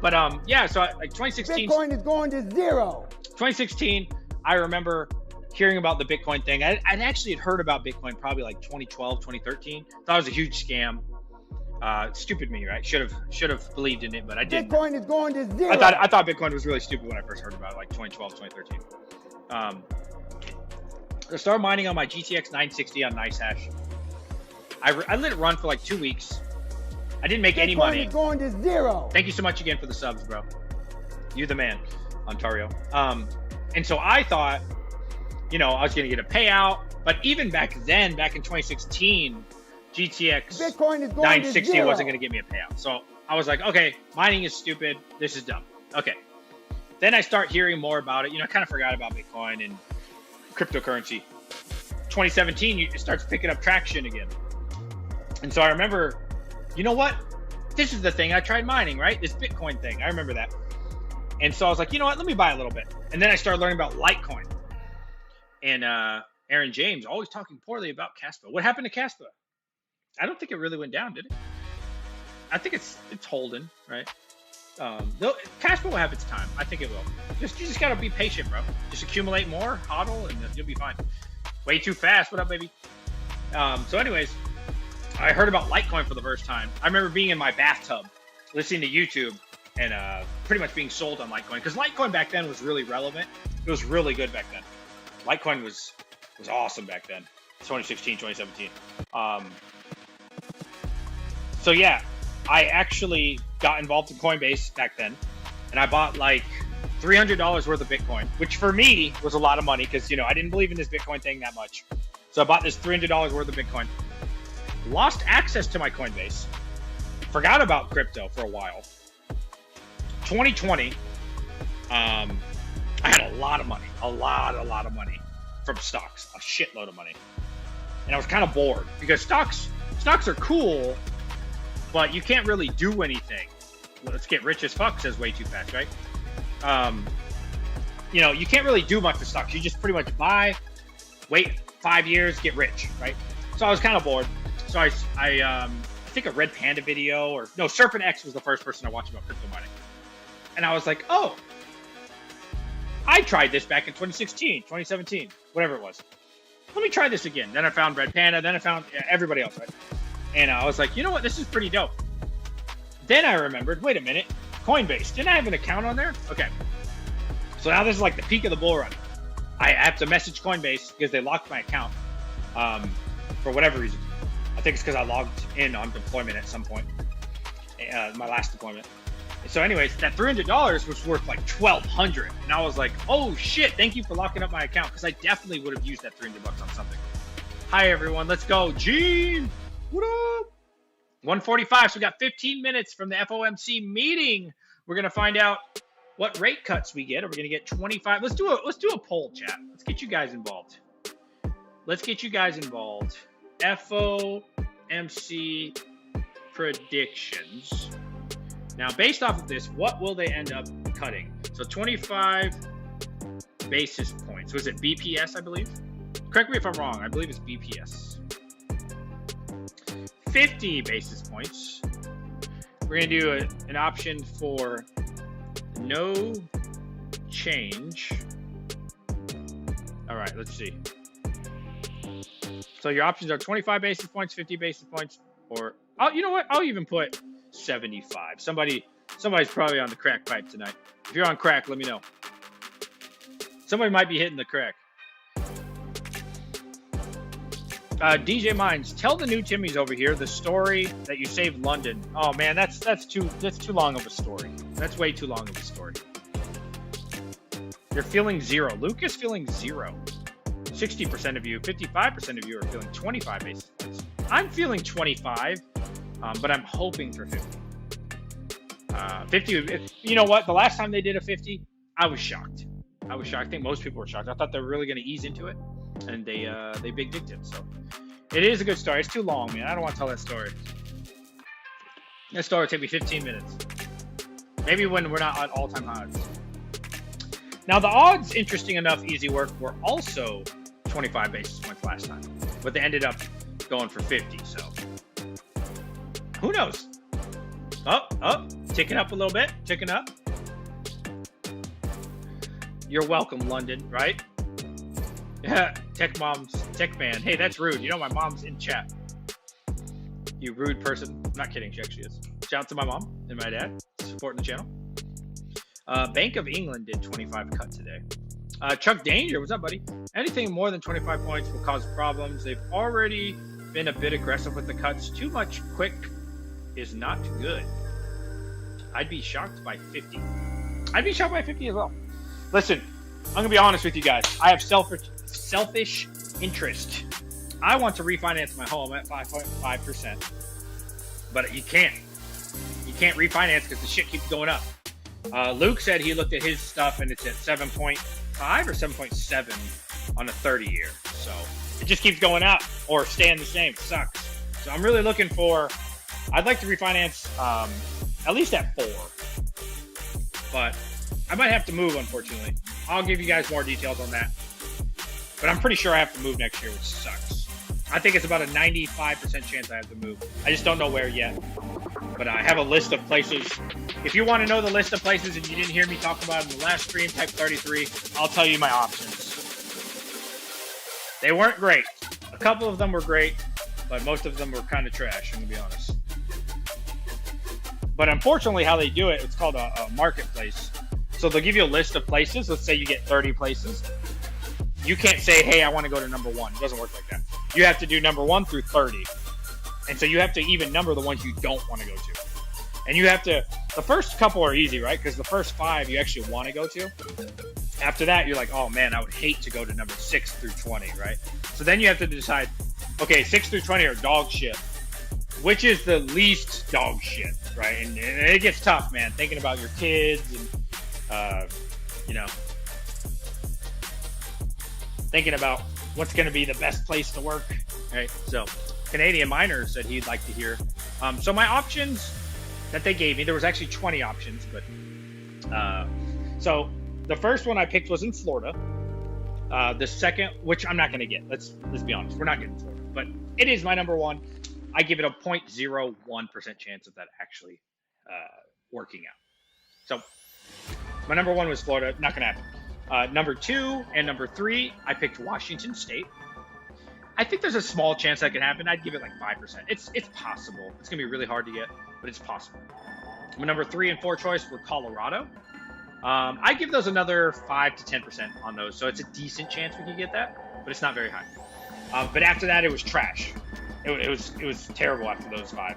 But yeah, so like 2016. Bitcoin is going to zero. 2016, I remember hearing about the Bitcoin thing. I'd actually heard about Bitcoin probably like 2012, 2013. Thought it was a huge scam. Stupid me, right? Should have believed in it, but I didn't. Bitcoin is going to zero. I thought Bitcoin was really stupid when I first heard about it, like 2012, 2013. I started mining on my GTX 960 on NiceHash. I let it run for like 2 weeks. I didn't make any money. Bitcoin is going to zero. Thank you so much again for the subs, bro. You the man, Ontario. And so I thought, you know, I was going to get a payout. But even back then, back in 2016, GTX Bitcoin is going 960 to zero. wasn't going to give me a payout. So I was like, okay, mining is stupid. This is dumb. Okay. Then I start hearing more about it. You know, I kind of forgot about Bitcoin and cryptocurrency. 2017, it starts picking up traction again. And so I remember, you know what? This is the thing I tried mining, right? This Bitcoin thing. I remember that. And so I was like, you know what? Let me buy a little bit. And then I started learning about Litecoin. And Aaron James always talking poorly about Caspa. What happened to Caspa? I don't think it really went down, did it? I think it's holding, right? Caspa will have its time. I think it will. You just gotta be patient, bro. Just accumulate more, hodl, and you'll be fine. Way too fast. What up, baby? So anyways, I heard about Litecoin for the first time. I remember being in my bathtub, listening to YouTube, and pretty much being sold on Litecoin. Because Litecoin back then was really relevant. It was really good back then. Litecoin was awesome back then. 2016, 2017. So yeah, I actually got involved in Coinbase back then, and I bought like $300 worth of Bitcoin, which for me was a lot of money because, you know, I didn't believe in this Bitcoin thing that much. So I bought this $300 worth of Bitcoin, lost access to my Coinbase, forgot about crypto for a while. 2020, I had a lot of money, a lot of money from stocks, a shitload of money. And I was kind of bored because stocks are cool, but you can't really do anything. Let's get rich as fuck says way too fast, right? You know, you can't really do much with stocks. You just pretty much buy, wait 5 years, get rich, right? So I was kind of bored. So I think a Red Panda video, or no, Serpent X was the first person I watched about crypto mining. And I was like, oh, I tried this back in 2016, 2017, whatever it was. Let me try this again. Then I found Red Panda. Then I found everybody else, right? And I was like, you know what? This is pretty dope. Then I remembered, wait a minute, Coinbase. Didn't I have an account on there? Okay. So now this is like the peak of the bull run. I have to message Coinbase because they locked my account for whatever reason. I think it's because I logged in on deployment at some point, my last deployment. So anyways, that $300 was worth like $1,200. And I was like, oh shit, thank you for locking up my account, because I definitely would have used that $300 on something. Hi everyone, let's go. Gene, what up? 1:45. So we got 15 minutes from the FOMC meeting. We're gonna find out what rate cuts we get. Are we gonna get 25? Let's do a poll, chat. Let's get you guys involved. FOMC predictions. Now, based off of this, what will they end up cutting? So 25 basis points. Was it BPS, I believe? Correct me if I'm wrong. I believe it's BPS. 50 basis points. We're going to do an option for no change. All right, let's see. So your options are 25 basis points, 50 basis points, or you know what? I'll even put 75. Somebody's probably on the crack pipe tonight. If you're on crack, let me know. Somebody might be hitting the crack. DJ Mines, tell the new Timmies over here the story that you saved London. Oh man, that's too long of a story. That's way too long of a story. You're feeling 0. Luke is feeling 0. 60% of you, 55% of you are feeling 25 basis points. I'm feeling 25, but I'm hoping for 50. 50. You know what? The last time they did a 50, I was shocked. I think most people were shocked. I thought they were really going to ease into it, and they big dicked it. So it is a good story. It's too long, man. I don't want to tell that story. That story will take me 15 minutes. Maybe when we're not at all-time highs. Now the odds, interesting enough, easy work, were also 25 basis points last time, but they ended up going for 50. So who knows? Oh, ticking up a little bit, ticking up. You're welcome, London, right? Yeah, tech man. Hey, that's rude. You know my mom's in chat. You rude person. I'm not kidding, she actually is. Shout out to my mom and my dad supporting the channel. Bank of England did 25 cut today. Chuck Danger, what's up, buddy? Anything more than 25 points will cause problems. They've already been a bit aggressive with the cuts. Too much quick is not good. I'd be shocked by 50. I'd be shocked by 50 as well. Listen, I'm gonna be honest with you guys. I have selfish interest. I want to refinance my home at 5.5%, but you can't. You can't refinance because the shit keeps going up. Luke said he looked at his stuff and it's at 7.5 or 7.7 on a 30-year. So it just keeps going up or staying the same. It sucks. So I'm really looking for. I'd like to refinance at least at 4, but I might have to move, unfortunately. I'll give you guys more details on that. But I'm pretty sure I have to move next year, which sucks. I think it's about a 95% chance I have to move. I just don't know where yet. But I have a list of places. If you want to know the list of places and you didn't hear me talk about it in the last stream, type 33. I'll tell you my options. They weren't great. A couple of them were great, but most of them were kind of trash, I'm going to be honest. But unfortunately, how they do it, it's called a marketplace. So they'll give you a list of places. Let's say you get 30 places. You can't say, hey, I want to go to number 1. It doesn't work like that. You have to do number 1 through 30. And so you have to even number the ones you don't want to go to. And you have to, the first couple are easy, right? Because the first 5 you actually want to go to. After that, you're like, oh man, I would hate to go to number 6 through 20, right? So then you have to decide, okay, 6 through 20 are dog shit. Which is the least dog shit, right? And it gets tough, man, thinking about your kids and, you know, thinking about what's going to be the best place to work, right? So Canadian Miner said he'd like to hear. So my options that they gave me, there was actually 20 options, but so the first one I picked was in Florida. The second, which I'm not going to get. Let's be honest, we're not getting Florida, but it is my number 1. I give it a 0.01% chance of that actually working out. So my number 1 was Florida. Not going to happen. Number 2 and number 3, I picked Washington State. I think there's a small chance that can happen. I'd give it like 5%. It's possible. It's going to be really hard to get, but it's possible. My number 3 and 4 choice were Colorado. I give those another 5 to 10% on those. So it's a decent chance we could get that, but it's not very high. But after that, it was trash. It was terrible after those 5.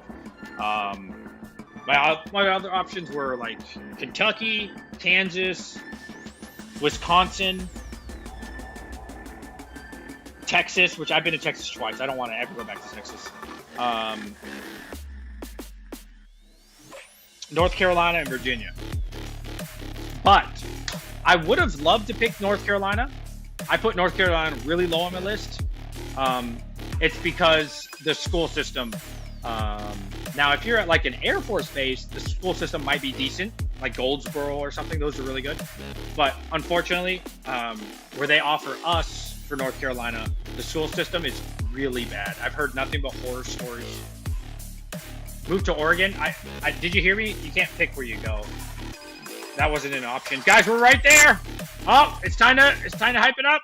My other options were like Kentucky, Kansas, Wisconsin, Texas, which I've been to Texas twice. I don't want to ever go back to Texas. North Carolina and Virginia. But I would have loved to pick North Carolina. I put North Carolina really low on my list. It's because the school system. Now, if you're at like an Air Force base, the school system might be decent, like Goldsboro or something. Those are really good. But unfortunately, where they offer us for North Carolina, the school system is really bad. I've heard nothing but horror stories. Move to Oregon. I did you hear me? You can't pick where you go. That wasn't an option. Guys, we're right there. Oh, it's time to hype it up.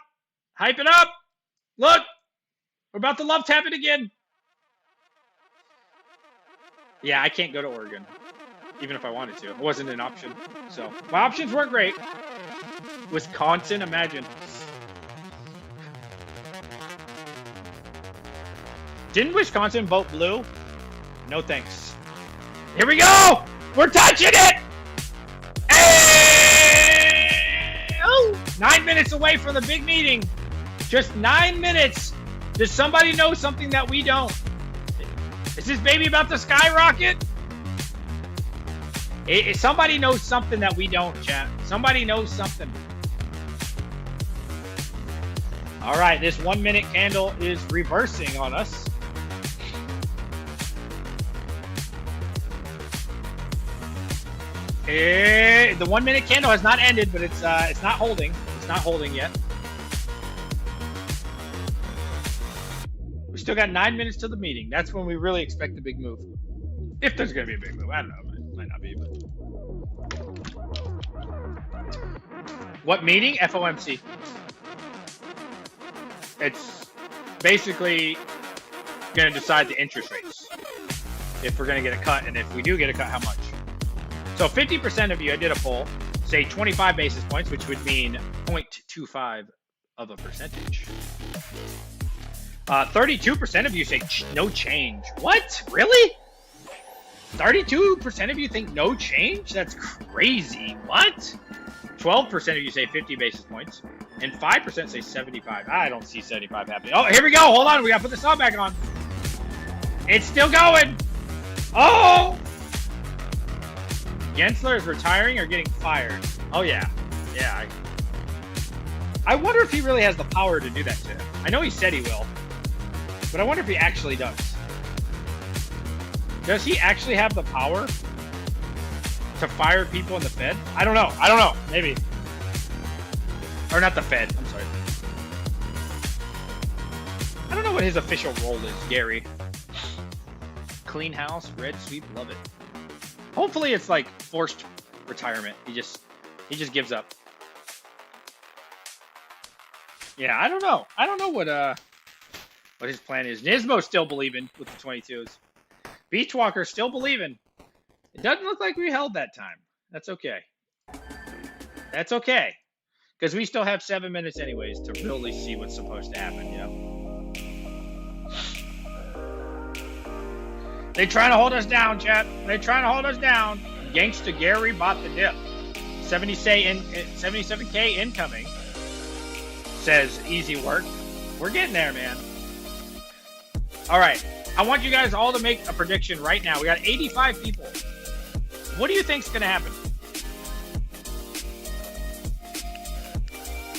Hype it up. Look, we're about to love tap it again. Yeah, I can't go to Oregon, even if I wanted to. It wasn't an option. So my options weren't great. Wisconsin, imagine. Didn't Wisconsin vote blue? No thanks. Here we go. We're touching it. Hey! Oh, 9 minutes away from the big meeting. Just 9 minutes. Does somebody know something that we don't? Is this baby about to skyrocket? Somebody knows something that we don't, chat. Somebody knows something. All right, this 1 minute candle is reversing on us. The 1 minute candle has not ended, but it's not holding. It's not holding yet. We still got 9 minutes to the meeting. That's when we really expect the big move. If there's gonna be a big move, I don't know. It might not be, but. What meeting? FOMC. It's basically gonna decide the interest rates. If we're gonna get a cut, and if we do get a cut, how much? So 50% of you, I did a poll, say 25 basis points, which would mean 0.25 of a percentage. 32% of you say no change. What? Really? 32% of you think no change? That's crazy. What? 12% of you say 50 basis points, and 5% say 75. I don't see 75 happening. Oh, here we go. Hold on. We got to put the saw back on. It's still going. Oh! Gensler is retiring or getting fired. Oh, yeah. Yeah. I wonder if he really has the power to do that to him. I know he said he will, but I wonder if he actually does. Does he actually have the power to fire people in the Fed? I don't know. I don't know. Maybe. Or not the Fed. I'm sorry. I don't know what his official role is, Gary. Clean house, red sweep, love it. Hopefully it's like forced retirement. He just gives up. Yeah, I don't know. I don't know what his plan is. Nismo's still believing with the 22s. Beachwalker's still believing. It doesn't look like we held that time. That's okay. That's okay. Because we still have 7 minutes anyways to really see what's supposed to happen, you know? They're trying to hold us down, chat. They're trying to hold us down. Gangsta Gary bought the dip. 77K incoming. Says easy work. We're getting there, man. All right. I want you guys all to make a prediction right now. We got 85 people. What do you think's going to happen?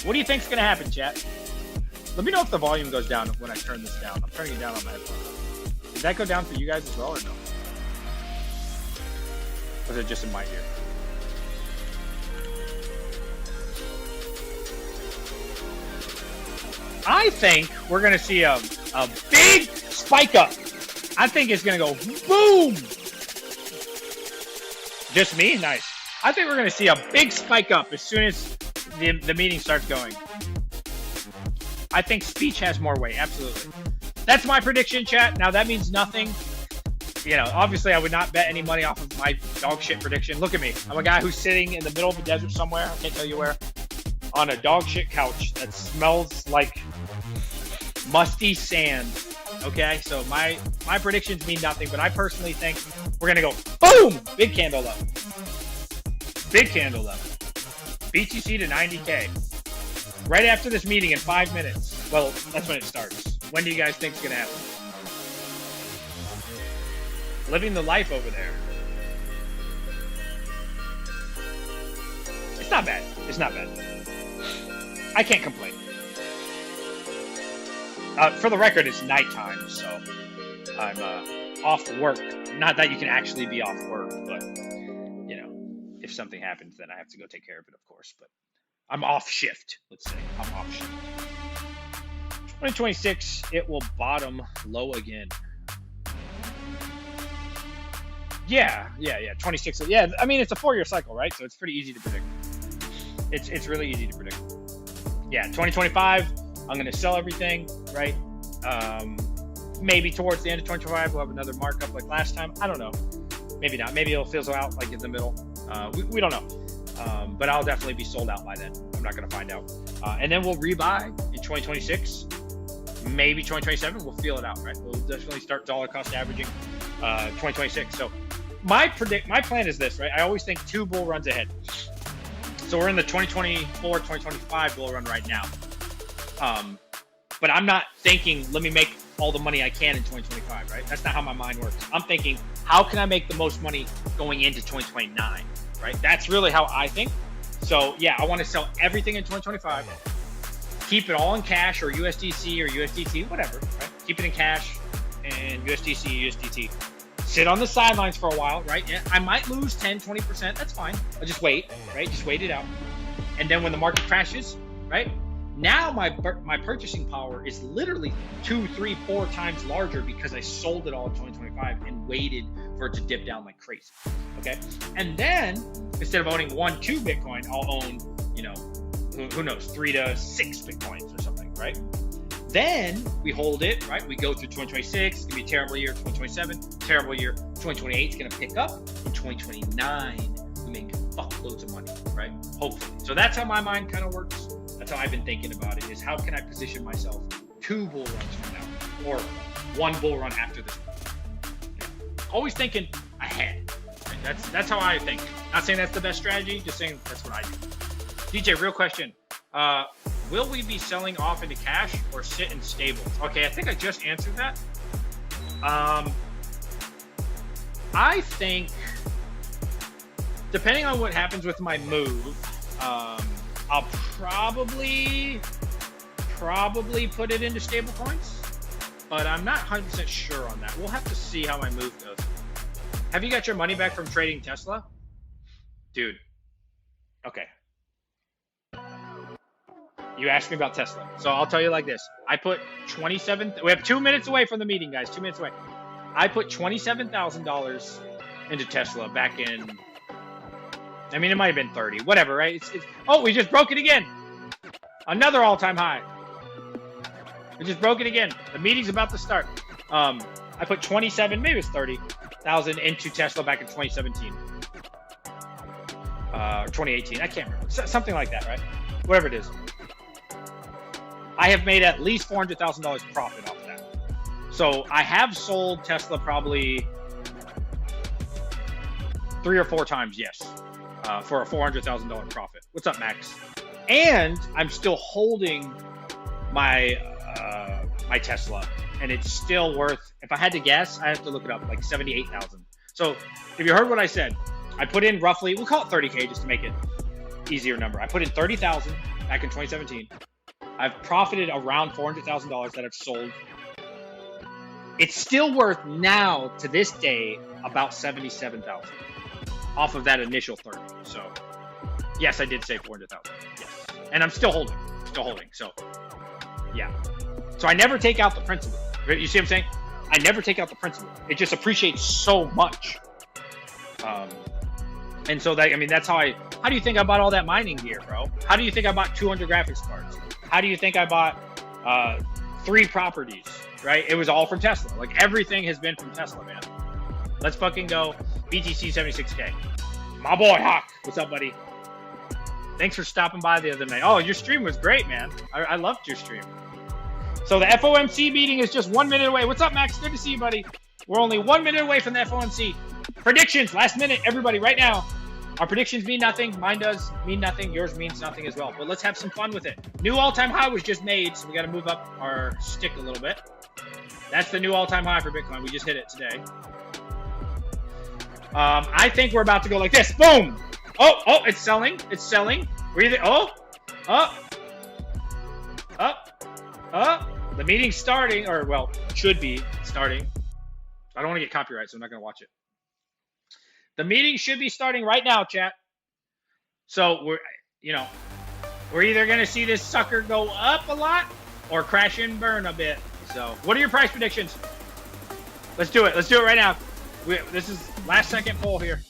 What do you think's going to happen, chat? Let me know if the volume goes down when I turn this down. I'm turning it down on my headphones. Did that go down for you guys as well or no? Or is it just in my ear? I think we're going to see a big spike up. I think it's going to go boom. Just me? Nice. I think we're going to see a big spike up as soon as the meeting starts going. I think speech has more weight. Absolutely. That's my prediction, chat. Now, that means nothing. You know, obviously, I would not bet any money off of my dog shit prediction. Look at me. I'm a guy who's sitting in the middle of the desert somewhere. I can't tell you where. On a dog shit couch that smells like musty sand. Okay? So my predictions mean nothing, but I personally think we're going to go boom! Big candle up. Big candle up. BTC to 90K. Right after this meeting in 5 minutes. Well, that's when it starts. When do you guys think it's going to happen? Living the life over there. not bad. It's not bad. I can't complain. For the record, it's nighttime, so I'm off work. Not that you can actually be off work, but you know, if something happens, then I have to go take care of it, of course. But I'm off shift. Let's say I'm off shift. 2026, it will bottom low again. Yeah. 26. Yeah, I mean, it's a 4-year cycle, right? So it's pretty easy to predict. It's really easy to predict. Yeah, 2025, I'm going to sell everything, right? Maybe towards the end of 2025, we'll have another markup like last time. I don't know. Maybe not. Maybe it'll fizzle out like in the middle. We don't know. But I'll definitely be sold out by then. I'm not going to find out. And then we'll rebuy in 2026. Maybe 2027. We'll feel it out, right? We'll definitely start dollar cost averaging 2026. So my plan is this, right? I always think 2 bull runs ahead. So we're in the 2024, 2025 bull run right now. But I'm not thinking, let me make all the money I can in 2025, right? That's not how my mind works. I'm thinking, how can I make the most money going into 2029, right? That's really how I think. So yeah, I want to sell everything in 2025, keep it all in cash or USDC or USDT, whatever, right? Keep it in cash and USDC, USDT. Sit on the sidelines for a while, right? Yeah, I might lose 10, 20%. That's fine. I'll just wait, right? Just wait it out. And then when the market crashes, right? Now my purchasing power is literally 2, 3, 4 times larger because I sold it all in 2025 and waited for it to dip down like crazy. Okay. And then instead of owning 1, 2 Bitcoin, I'll own, you know, who knows, 3 to 6 Bitcoins or something, right? Then we hold it, right? We go through 2026, it's gonna be a terrible year. 2027, terrible year. 2028 is gonna pick up. In 2029, we make fuckloads of money, right? Hopefully. So that's how my mind kind of works. That's how I've been thinking about it, is how can I position myself 2 bull runs from now, or 1 bull run after this. Yeah. Always thinking ahead. Right? That's how I think. Not saying that's the best strategy, just saying that's what I do. DJ, real question. Will we be selling off into cash or sit in stables? Okay, I think I just answered that. I think, depending on what happens with my move, I'll probably put it into stable coins, but I'm not 100% sure on that. We'll have to see how my move goes. Have you got your money back from trading Tesla? Dude, okay. You asked me about Tesla. So I'll tell you like this. I put we have 2 minutes away from the meeting, guys. 2 minutes away. I put $27,000 into Tesla back in, I mean, it might have been 30, whatever, right? Oh, we just broke it again. Another all-time high. We just broke it again. The meeting's about to start. I put 27, maybe it's 30,000 into Tesla back in 2017. Or 2018, I can't remember. Something like that, right? Whatever it is. I have made at least $400,000 profit off of that. So I have sold Tesla probably 3 or 4 times, yes, for a $400,000 profit. What's up, Max? And I'm still holding my my Tesla, and it's still worth, if I had to guess, I have to look it up, like 78,000. So if you heard what I said, I put in roughly, we'll call it 30K just to make it easier number. I put in 30,000 back in 2017. I've profited around $400,000 that I've sold. It's still worth now to this day about 77,000 off of that initial 30. So yes, I did say 400,000. Yes, and I'm still holding. So yeah. So I never take out the principal. You see what I'm saying? I never take out the principal. It just appreciates so much. And so that, I mean, that's how do you think I bought all that mining gear, bro? How do you think I bought 200 graphics cards? How do you think I bought 3 properties, right? It was all from Tesla. Like, everything has been from Tesla, man. Let's fucking go. BTC 76K. My boy, Hawk. What's up, buddy? Thanks for stopping by the other night. Oh, your stream was great, man. I loved your stream. So the FOMC meeting is just 1 minute away. What's up, Max? Good to see you, buddy. We're only 1 minute away from the FOMC. Predictions, last minute, everybody, right now. Our predictions mean nothing. Mine does mean nothing. Yours means nothing as well. But let's have some fun with it. New all-time high was just made, so we got to move up our stick a little bit. That's the new all-time high for Bitcoin. We just hit it today. I think we're about to go like this. Boom! Oh, it's selling. It's selling. Where you? Up. The meeting's starting, or well, should be starting. I don't want to get copyright, so I'm not going to watch it. The meeting should be starting right now, chat. So we're either going to see this sucker go up a lot or crash and burn a bit. So what are your price predictions? Let's do it. Let's do it right now. This is last second poll here.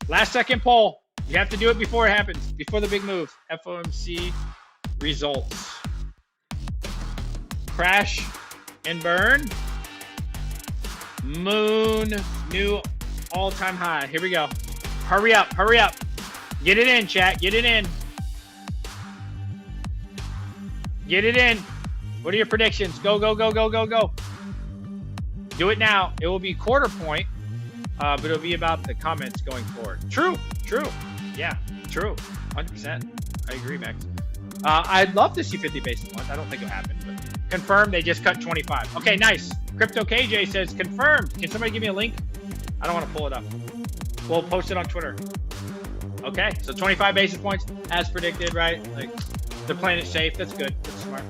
Last second poll. You have to do it before it happens, before the big move. FOMC results. Crash and burn. Moon new all-time high. Here we go. Hurry up, hurry up. Get it in, chat. Get it in. Get it in. What are your predictions? Go, go, go, go, go, go. Do it now. It will be quarter point, but it'll be about the comments going forward. True, true. Yeah, true. 100%. I agree, Max. I'd love to see 50 basis points. I don't think it'll happen, but confirmed. They just cut 25. Okay, nice. Crypto KJ says confirmed. Can somebody give me a link? I don't want to pull it up. We'll post it on Twitter. Okay, so 25 basis points as predicted, right? Like they're playing it safe. That's good. That's smart.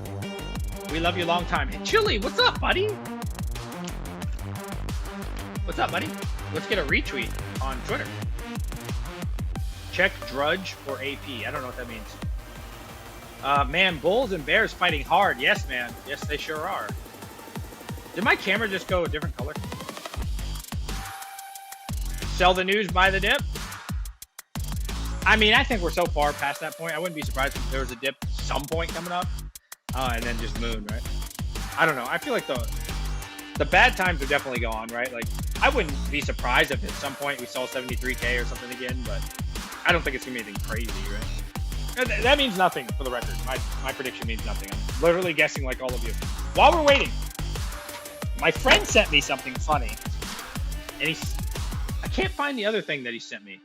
We love you long time. Hey, Chili, what's up, buddy? What's up, buddy? Let's get a retweet on Twitter. Check Drudge or AP. I don't know what that means. Man, Bulls and Bears fighting hard. Yes, man. Yes, they sure are. Did my camera just go a different color? Sell the news, buy the dip. I mean, I think we're so far past that point. I wouldn't be surprised if there was a dip some point coming up. And then just moon, right? I don't know. I feel like the bad times are definitely gone, right? Like, I wouldn't be surprised if at some point we saw 73K or something again, but I don't think it's going to be anything crazy, right? That means nothing for the record. My prediction means nothing. I'm literally guessing like all of you. While we're waiting, my friend sent me something funny. And I can't find the other thing that he sent me.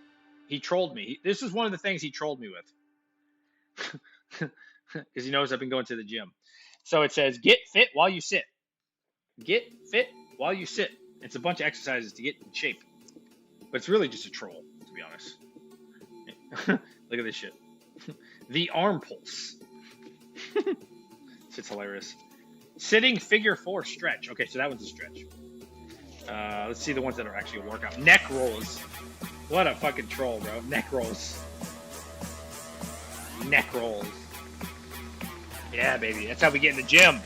He trolled me. This is one of the things he trolled me with. Because he knows I've been going to the gym. So it says, get fit while you sit. Get fit while you sit. It's a bunch of exercises to get in shape. But it's really just a troll, to be honest. Look at this shit. The arm pulse. It's hilarious. Sitting figure 4 stretch. Okay, so that one's a stretch. Let's see the ones that are actually a workout. Neck rolls. What a fucking troll, bro. Neck rolls. Neck rolls. Yeah, baby. That's how we get in the gym.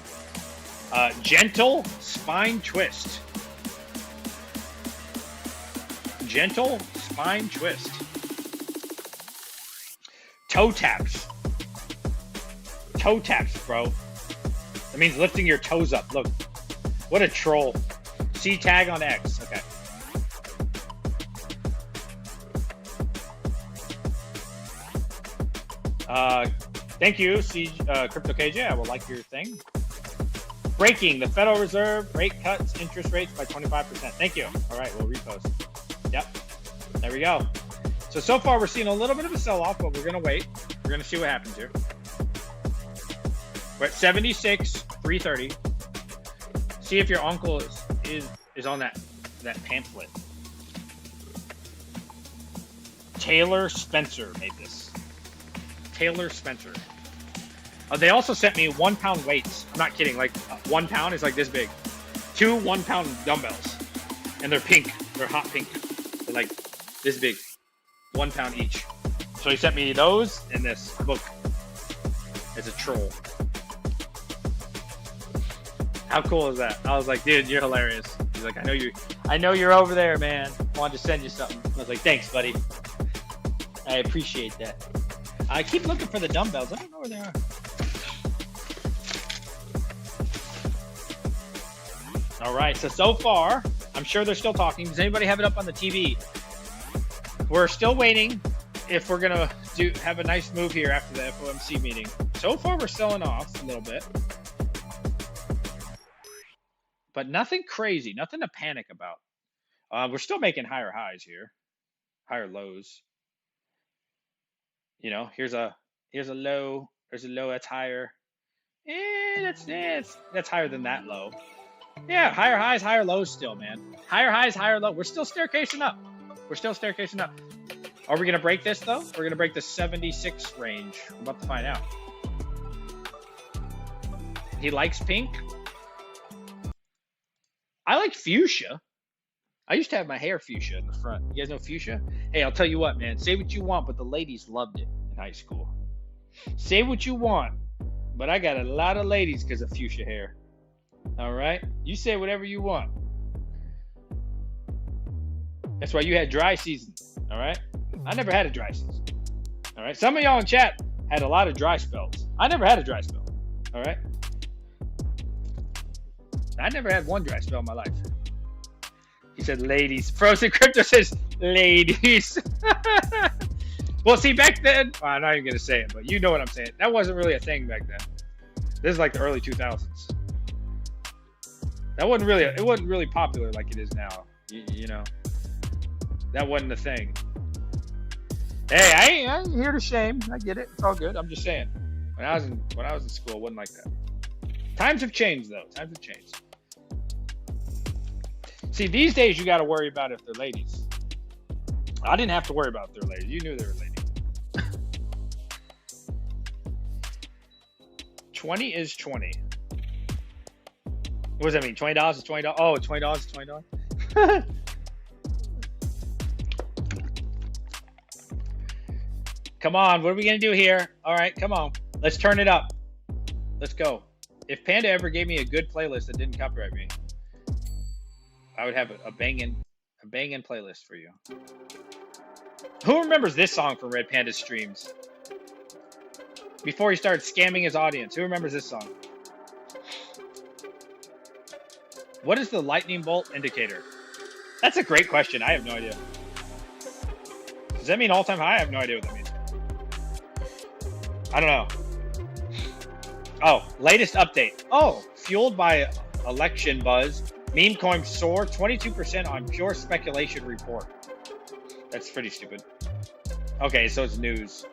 Gentle spine twist. Gentle spine twist. Toe taps. Toe taps, bro. That means lifting your toes up. Look. What a troll. See tag on X. Okay. Thank you, Crypto KJ. I will like your thing. Breaking. The Federal Reserve rate cuts interest rates by 25%. Thank you. All right, we'll repost. Yep. There we go. So far we're seeing a little bit of a sell-off, but we're going to wait. We're going to see what happens here. We're at 76,330. See if your uncle is on that pamphlet. Taylor Spencer made this. Taylor Spencer. They also sent me 1 pound weights. I'm not kidding. Like 1 pound is like this big. 2 1 pound dumbbells. And they're pink. They're hot pink. They're like this big. 1 pound each. So he sent me those and this book. It's a troll. How cool is that? I was like, dude, you're hilarious. He's like, I know you're over there, man. Wanted to send you something. I was like, thanks, buddy. I appreciate that. I keep looking for the dumbbells. I don't know where they are. All right, so far, I'm sure they're still talking. Does anybody have it up on the TV? We're still waiting if we're gonna have a nice move here after the FOMC meeting. So far, we're selling off a little bit, but nothing crazy, nothing to panic about. We're still making higher highs here, higher lows. You know, here's a low. There's a low that's higher. That's higher than that low. Yeah, higher highs, higher lows still, man. Higher highs, higher low. We're still staircasing up. We're still staircasing up. Are we gonna break this though? We're gonna break the 76 range. We're about to find out. He likes pink. I like fuchsia. I used to have my hair fuchsia in the front. You guys know fuchsia? Hey, I'll tell you what, man. Say what you want, but the ladies loved it in high school. Say what you want, but I got a lot of ladies because of fuchsia hair. All right? You say whatever you want. That's why you had dry seasons. All right? I never had a dry season. All right? Some of y'all in chat had a lot of dry spells. I never had a dry spell. All right? I never had one dry spell in my life. He said ladies. Frozen Crypto says ladies. Well, see, back then, well, I'm not even going to say it, but you know what I'm saying. That wasn't really a thing back then. This is like the early 2000s. That wasn't really, it wasn't really popular like it is now. You know, that wasn't the thing. Hey, I ain't here to shame. I get it. It's all good. I'm just saying. When I was in school, it wasn't like that. Times have changed, though. Times have changed. See, these days you got to worry about if they're ladies. I didn't have to worry about if they're ladies. You knew they were ladies. 20 is 20. What does that mean? $20 is $20. Oh, $20 is $20. Come on, what are we gonna do here? All right, come on. Let's turn it up. Let's go. If Panda ever gave me a good playlist that didn't copyright me, I would have a banging playlist for you. Who remembers this song from Red Panda's streams? Before he started scamming his audience, who remembers this song? What is the lightning bolt indicator? That's a great question. I have no idea. Does that mean all-time high? I have no idea what that means. I don't know. Oh, latest update. Oh, fueled by election buzz, meme coins soar 22% on pure speculation report. That's pretty stupid. Okay, so it's news.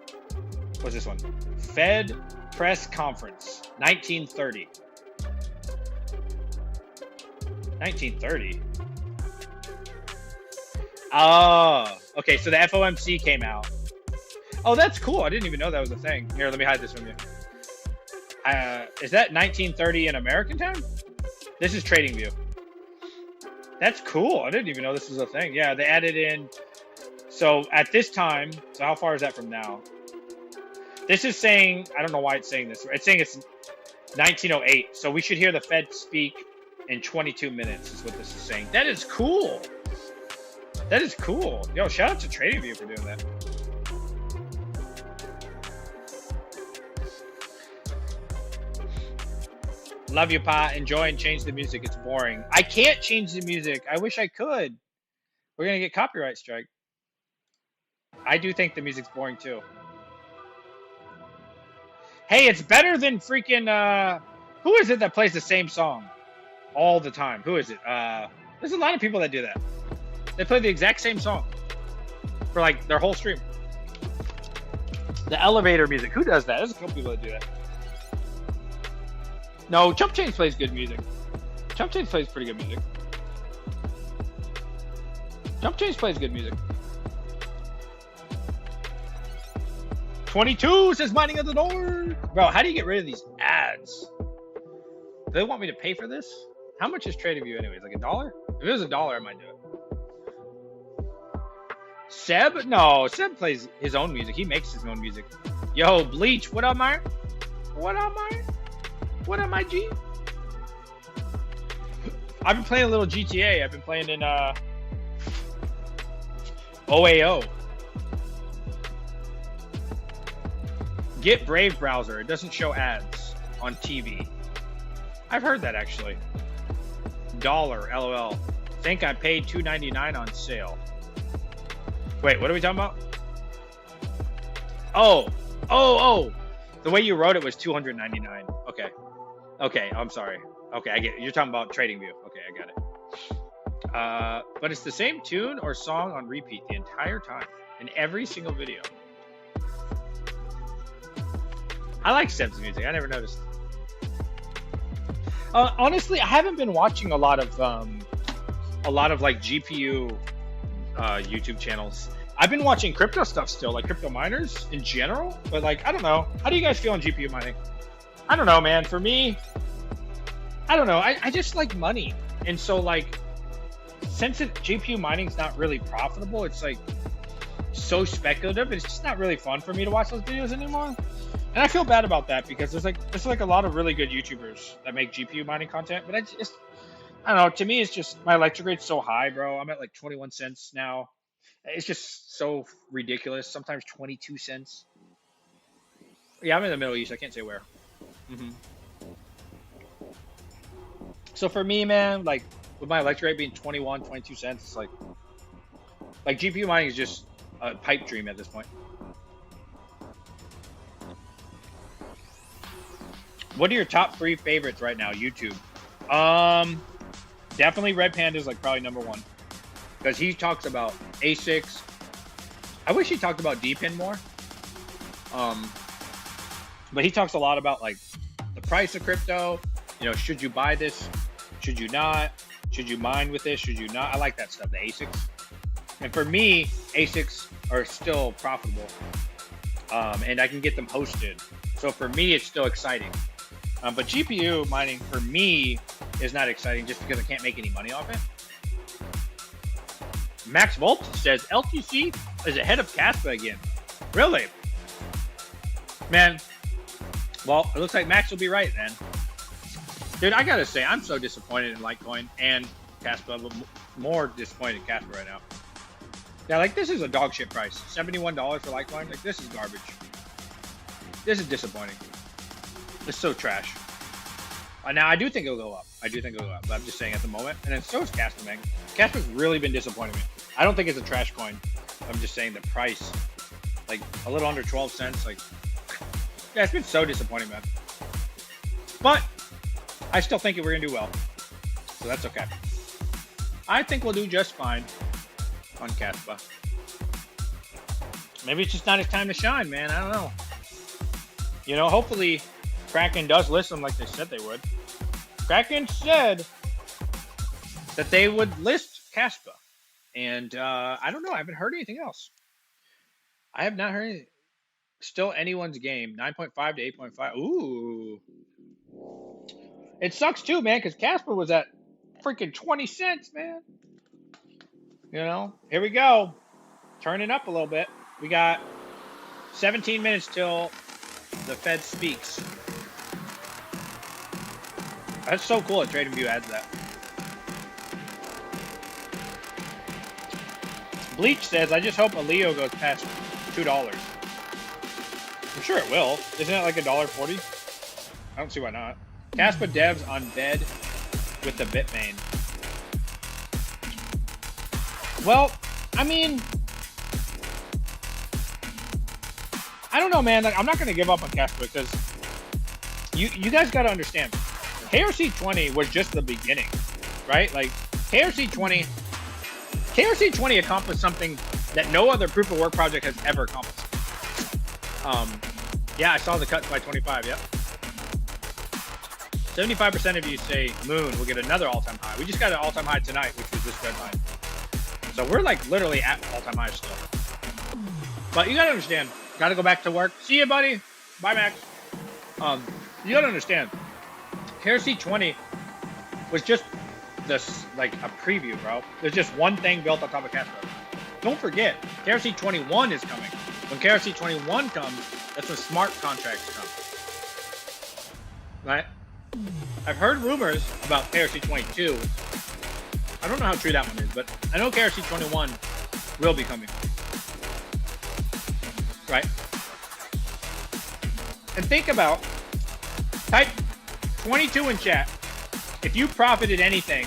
What's this one? Fed press conference, 1930. 1930? Oh, okay, so the FOMC came out. Oh, that's cool. I didn't even know that was a thing. Here, let me hide this from you. Is that 1930 in American time? This is TradingView. That's cool. I didn't even know this was a thing. Yeah, they added in. So at this time, so how far is that from now? This is saying, I don't know why it's saying this. It's saying it's 1908. So we should hear the Fed speak in 22 minutes is what this is saying. That is cool. That is cool. Yo, shout out to TradingView for doing that. Love you, Pa. Enjoy and change the music. It's boring. I can't change the music. I wish I could. We're going to get copyright strike. I do think the music's boring, too. Hey, it's better than freaking... who is it that plays the same song all the time? Who is it? There's a lot of people that do that. They play the exact same song for, like, their whole stream. The elevator music. Who does that? There's a couple people that do that. No, Chump Change plays good music. Chump Change plays pretty good music. Chump Change plays good music. 22 says mining at the door. Bro, how do you get rid of these ads? Do they want me to pay for this? How much is TradingView anyways? Like $1? If it was $1, I might do it. Seb? No, Seb plays his own music. He makes his own music. Yo, Bleach, what up, Myron? What up, Myron? What up, my G? I've been playing a little GTA. I've been playing in OAO. Get Brave browser. It doesn't show ads on TV. I've heard that actually. $, LOL. Think I paid $2.99 on sale. Wait, what are we talking about? Oh. The way you wrote it was $299. Okay, I'm sorry. Okay, I get it. You're talking about TradingView. Okay, I got it. But it's the same tune or song on repeat the entire time in every single video. I like Seb's music. I never noticed. Honestly, I haven't been watching a lot of like GPU YouTube channels. I've been watching crypto stuff still, like crypto miners in general, but like, I don't know. How do you guys feel on GPU mining? I don't know, man. For me, I don't know. I just like money. And so like, since GPU mining is not really profitable, it's like so speculative. It's just not really fun for me to watch those videos anymore. And I feel bad about that because there's like a lot of really good YouTubers that make GPU mining content, but I don't know. To me, it's just my electric rate's so high, bro. I'm at like 21 cents now. It's just so ridiculous. Sometimes 22 cents. Yeah, I'm in the Middle East. I can't say where. So for me, man, like with my electric rate being 21, 22 cents, it's like GPU mining is just a pipe dream at this point. What are your top 3 favorites right now? YouTube. Definitely Red Panda is like probably number 1 because he talks about ASICs. I wish he talked about DePIN more. But he talks a lot about like the price of crypto. You know, should you buy this? Should you not? Should you mine with this? Should you not? I like that stuff, the ASICs. And for me, ASICs are still profitable, and I can get them hosted. So for me, it's still exciting. But GPU mining for me is not exciting just because I can't make any money off it. Max Volt says LTC is ahead of Caspa again. Really? Man, well, it looks like Max will be right then. Dude, I gotta say, I'm so disappointed in Litecoin and Caspa, but more disappointed in Caspa right now. Yeah, like this is a dog shit price. $71 for Litecoin. Like this is garbage. This is disappointing. It's so trash. Now I do think it'll go up. But I'm just saying at the moment. And then so is Caspa, man. Caspa's really been disappointing me. I don't think it's a trash coin. I'm just saying the price, like a little under 12 cents. Like, yeah, it's been so disappointing, man. But I still think we're gonna do well, so that's okay. I think we'll do just fine on Caspa. Maybe it's just not his time to shine, man. I don't know. You know, hopefully Kraken does listen like they said they would. Kraken said that they would list Caspa. And I don't know. I haven't heard anything else. I have not heard anything. Still anyone's game. 9.5 to 8.5. Ooh. It sucks too, man, because Caspa was at freaking 20 cents, man. You know, here we go. Turning up a little bit. We got 17 minutes till the Fed speaks. That's so cool that TradingView adds that. Bleach says, I just hope a Leo goes past $2. I'm sure it will. Isn't it like $1.40? I don't see why not. Caspa devs on bed with the Bitmain. Well, I mean, I don't know, man. Like, I'm not going to give up on Caspa because you guys got to understand. KRC20 was just the beginning, right? Like, KRC20 accomplished something that no other proof of work project has ever accomplished. Yeah, I saw the cut by 25. Yep. 75% of you say Moon will get another all-time high. We just got an all-time high tonight, which was this red line. So we're like literally at all-time high still. But you gotta understand. Gotta go back to work. See you, buddy. Bye, Max. You gotta understand. KRC20 was just this like a preview, bro. There's just one thing built on top of Caspa. Don't forget, KRC21 is coming. When KRC21 comes, that's when smart contracts come. Right? I've heard rumors about KRC22. I don't know how true that one is, but I know KRC21 will be coming. Right? And think about, type 22 in chat if you profited anything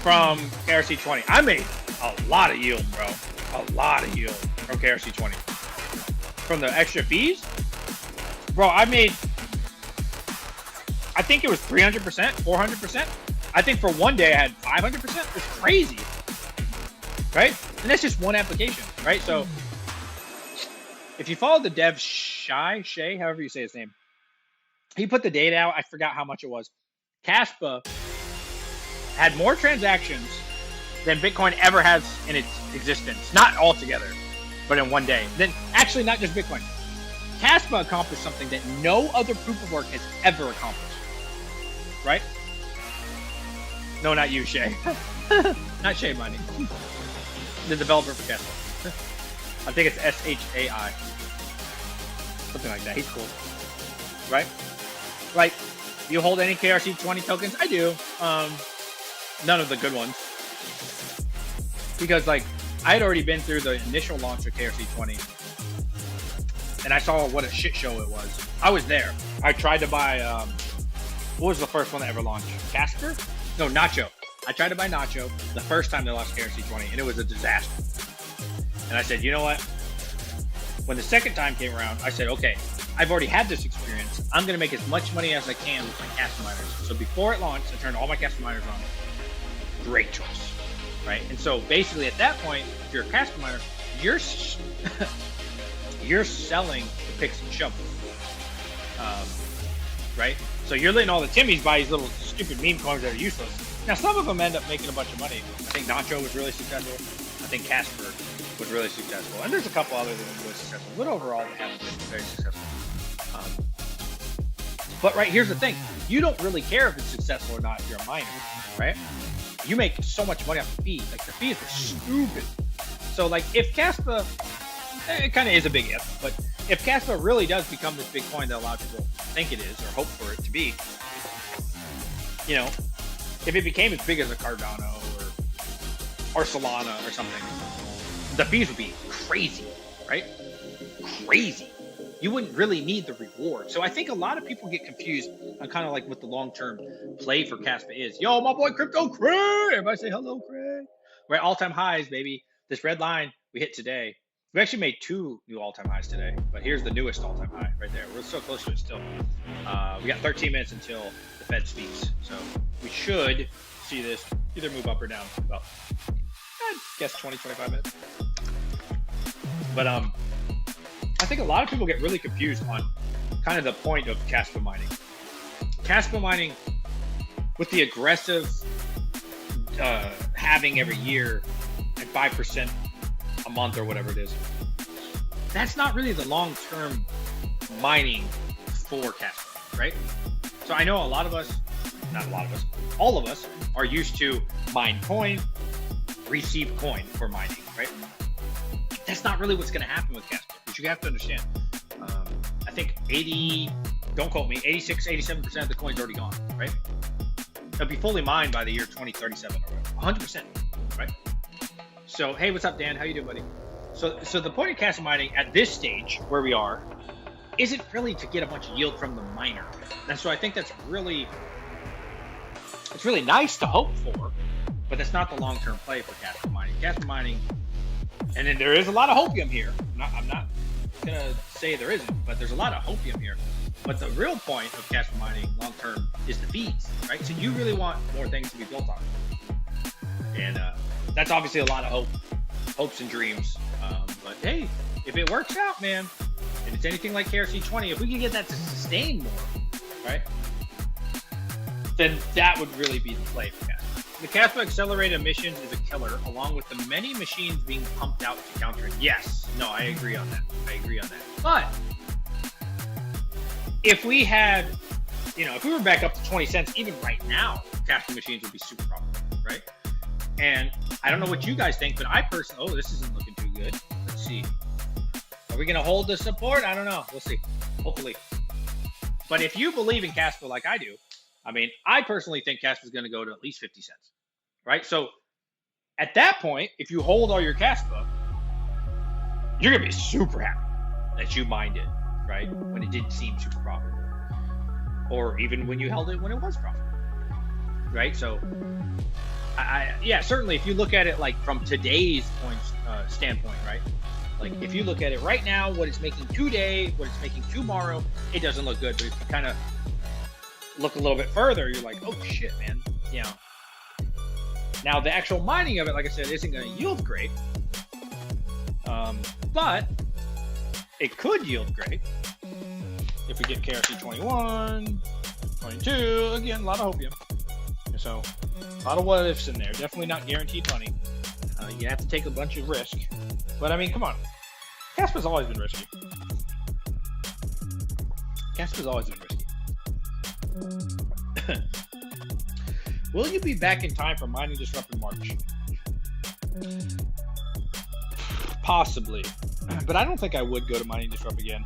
from KRC20. I made a lot of yield, bro. A lot of yield from KRC20. From the extra fees? Bro, I made, I think it was 300%, 400%. I think for one day I had 500%. It's crazy. Right? And that's just one application, right? So if you follow the dev Shay, however you say his name, he put the data out. I forgot how much it was. Caspa had more transactions than Bitcoin ever has in its existence. Not altogether, but in one day. Then actually not just Bitcoin. Caspa accomplished something that no other proof of work has ever accomplished. Right? No, not you, Shay. Not Shay Money. The developer for Caspa. I think it's SHAI. Something like that. He's cool. Right? Like, you hold any KRC20 tokens? I do. None of the good ones. Because, like, I had already been through the initial launch of KRC20. And I saw what a shit show it was. I was there. I tried to buy, what was the first one that ever launched? Casper? No, Nacho. I tried to buy Nacho the first time they launched KRC20, and it was a disaster. And I said, you know what? When the second time came around, I said, okay, I've already had this experience. I'm going to make as much money as I can with my Casper miners. So before it launched, I turned all my Casper miners on. Great choice, right? And so basically at that point, if you're a Casper miner, you're selling the picks and shovels, right? So you're letting all the Timmies buy these little stupid meme coins that are useless. Now, some of them end up making a bunch of money. I think Nacho was really successful. I think Casper was really successful. And there's a couple others that were really successful. But overall, they haven't been very successful. But right, here's the thing. You don't really care if it's successful or not if you're a miner, right? You make so much money off the fees. Like, the fees are stupid. So, like, if Caspa, it kind of is a big if, but if Caspa really does become this big coin that a lot of people think it is or hope for it to be, you know, if it became as big as a Cardano or Solana or something, the fees would be crazy, right? Crazy. You wouldn't really need the reward. So I think a lot of people get confused on kind of like what the long-term play for Caspa is. Yo, my boy Crypto Craig! Everybody say hello, Craig. We're at all-time highs, baby. This red line we hit today. We actually made 2 new all-time highs today, but here's the newest all-time high right there. We're so close to it still. We got 13 minutes until the Fed speaks. So we should see this either move up or down about, I guess, 20, 25 minutes. But I think a lot of people get really confused on kind of the point of Caspa mining. Caspa mining, with the aggressive halving every year and 5% a month or whatever it is, that's not really the long-term mining for Caspa, right? So I know a lot of us, not a lot of us, all of us are used to mine coin, receive coin for mining, right? That's not really what's going to happen with Caspa, which you have to understand. I think 80, don't quote me, 86, 87% of the coin's already gone, right? It'll be fully mined by the year 2037 or whatever, 100%, right? So, hey, what's up, Dan? How you doing, buddy? So the point of Caspa mining at this stage where we are isn't really to get a bunch of yield from the miner. And so I think that's really, it's really nice to hope for, but that's not the long-term play for Caspa mining. Caspa mining, and then there is a lot of hopium here. I'm not gonna say there isn't, but there's a lot of hopium here. But the real point of Caspa mining long-term is the fees, right? So you really want more things to be built on. And that's obviously a lot of hopes and dreams. But hey, if it works out, man, and it's anything like KRC20, if we can get that to sustain more, right? Then that would really be the play for Caspa. The Caspa accelerated emissions is a killer, along with the many machines being pumped out to counter it. Yes, no, I agree on that. But if we had, if we were back up to 20 cents, even right now, Caspa machines would be super profitable, right? And I don't know what you guys think, but I personally, this isn't looking too good. Let's see. Are we going to hold the support? I don't know. We'll see. Hopefully. But if you believe in Caspa like I do, I personally think Caspa is going to go to at least 50 cents, right? So at that point, if you hold all your Caspa, you're going to be super happy that you mined it, right? When it didn't seem super profitable. Or even when you held it when it was profitable, right? So yeah, certainly if you look at it like from today's standpoint, right? Like if you look at it right now, what it's making today, what it's making tomorrow, it doesn't look good. But if you kind of look a little bit further, you're like, oh shit, man. Now the actual mining of it, like I said, isn't going to yield great. But it could yield great if we get KRC 21, 22, again, a lot of hopium. So a lot of what ifs in there. Definitely not guaranteed money. You have to take a bunch of risk. But I mean, come on. Casper's always been risky. Casper's always been risky. Will you be back in time for mining disrupt in March? Possibly. But I don't think I would go to mining disrupt again.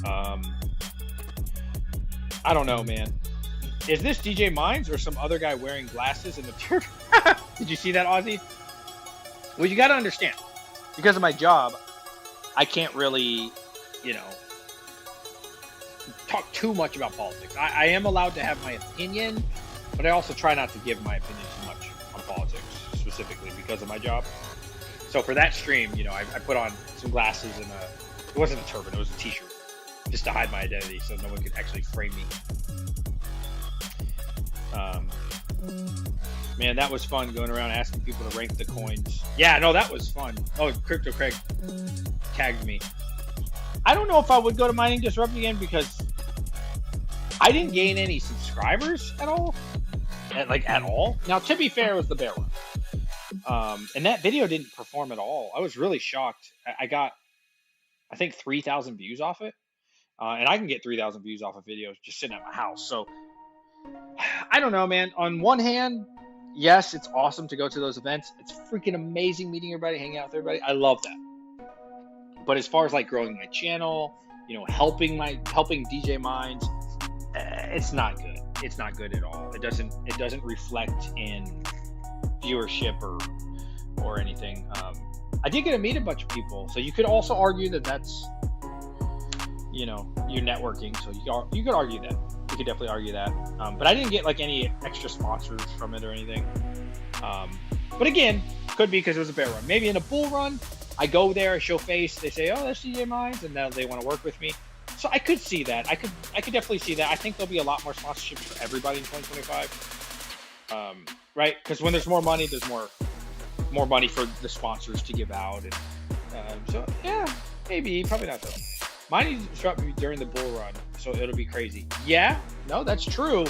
I don't know, man. Is this DJ Mines or some other guy wearing glasses in the turf? Did you see that, Ozzy? Well, you got to understand, because of my job, I can't really, you know, talk too much about politics. I am allowed to have my opinion, but I also try not to give my opinion too much on politics, specifically because of my job. So for that stream, you know, I put on some glasses and it wasn't a turban, it was a t-shirt, just to hide my identity so no one could actually frame me. Man, that was fun going around asking people to rank the coins. Yeah, no, that was fun. Oh, Crypto Craig tagged me. I don't know if I would go to Mining Disrupt again because I didn't gain any subscribers at all. At all. Now, to be fair, it was the bear one. And that video didn't perform at all. I was really shocked. I got, I think, 3,000 views off it. And I can get 3,000 views off of videos just sitting at my house. So, I don't know, man. On one hand, yes, it's awesome to go to those events. It's freaking amazing meeting everybody, hanging out with everybody. I love that. But as far as like growing my channel, you know, helping DJ Minds, it's not good. It's not good at all. It doesn't reflect in viewership or anything. I did get to meet a bunch of people, so you could also argue that that's, you know, you're networking. So you could argue that. You could definitely argue that. But I didn't get like any extra sponsors from it or anything. But again, could be because it was a bear run. Maybe in a bull run, I go there, I show face, they say, oh, that's DJ Minds, and now they want to work with me. So I could see that. I could definitely see that. I think there'll be a lot more sponsorships for everybody in 2025. Right? Because when there's more money, there's more money for the sponsors to give out. And so yeah, maybe, probably not though. Mining disrupt me during the bull run, so it'll be crazy. Yeah, no, that's true.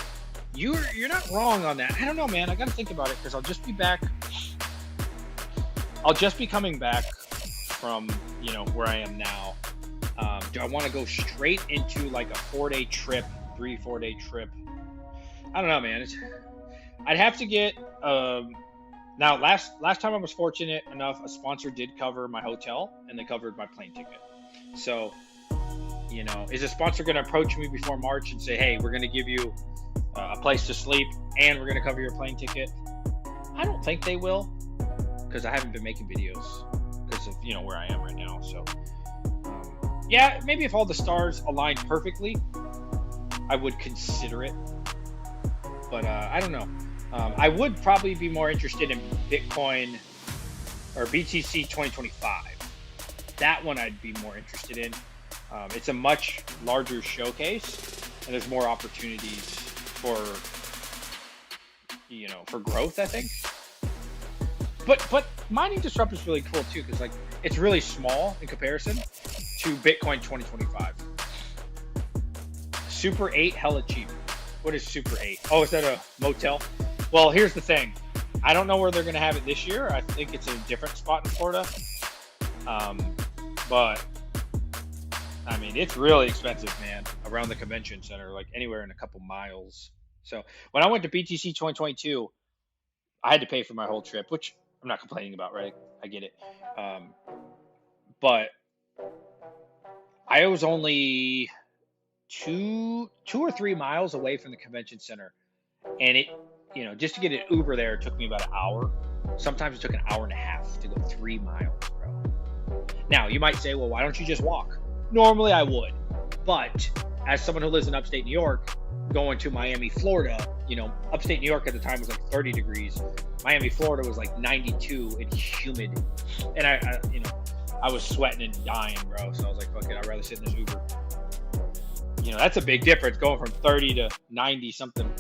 You're not wrong on that. I don't know, man. I got to think about it because I'll just be back. I'll just be coming back from, you know, where I am now. Do I want to go straight into like a 4-day trip, 3-4 day trip? I don't know, man. I'd have to get. Now, last time I was fortunate enough, a sponsor did cover my hotel and they covered my plane ticket. So, you know, is a sponsor going to approach me before March and say, hey, we're going to give you a place to sleep and we're going to cover your plane ticket? I don't think they will, because I haven't been making videos because of, you know, where I am right now. So yeah, maybe if all the stars aligned perfectly, I would consider it. But I don't know. I would probably be more interested in Bitcoin or BTC 2025. That one I'd be more interested in. It's a much larger showcase, and there's more opportunities for, you know, for growth, I think. But mining disrupt is really cool too, because like it's really small in comparison to Bitcoin 2025. Super 8 hella cheap. What is Super 8? Oh, is that a motel? Well, here's the thing. I don't know where they're gonna have it this year. I think it's a different spot in Florida. But I mean, it's really expensive, man, around the convention center, like anywhere in a couple miles. So when I went to BTC 2022, I had to pay for my whole trip, which I'm not complaining about, right? I get it. But I was only two or 3 miles away from the convention center. And it, you know, just to get an Uber there, it took me about an hour. Sometimes it took an hour and a half to go 3 miles, bro. Now, you might say, well, why don't you just walk? Normally I would. But as someone who lives in upstate New York, going to Miami, Florida, you know, upstate New York at the time was like 30 degrees. Miami, Florida was like 92 and humid. And I you know, I was sweating and dying, bro. So I was like, fuck it, I'd rather sit in this Uber. You know, that's a big difference going from 30 to 90 something.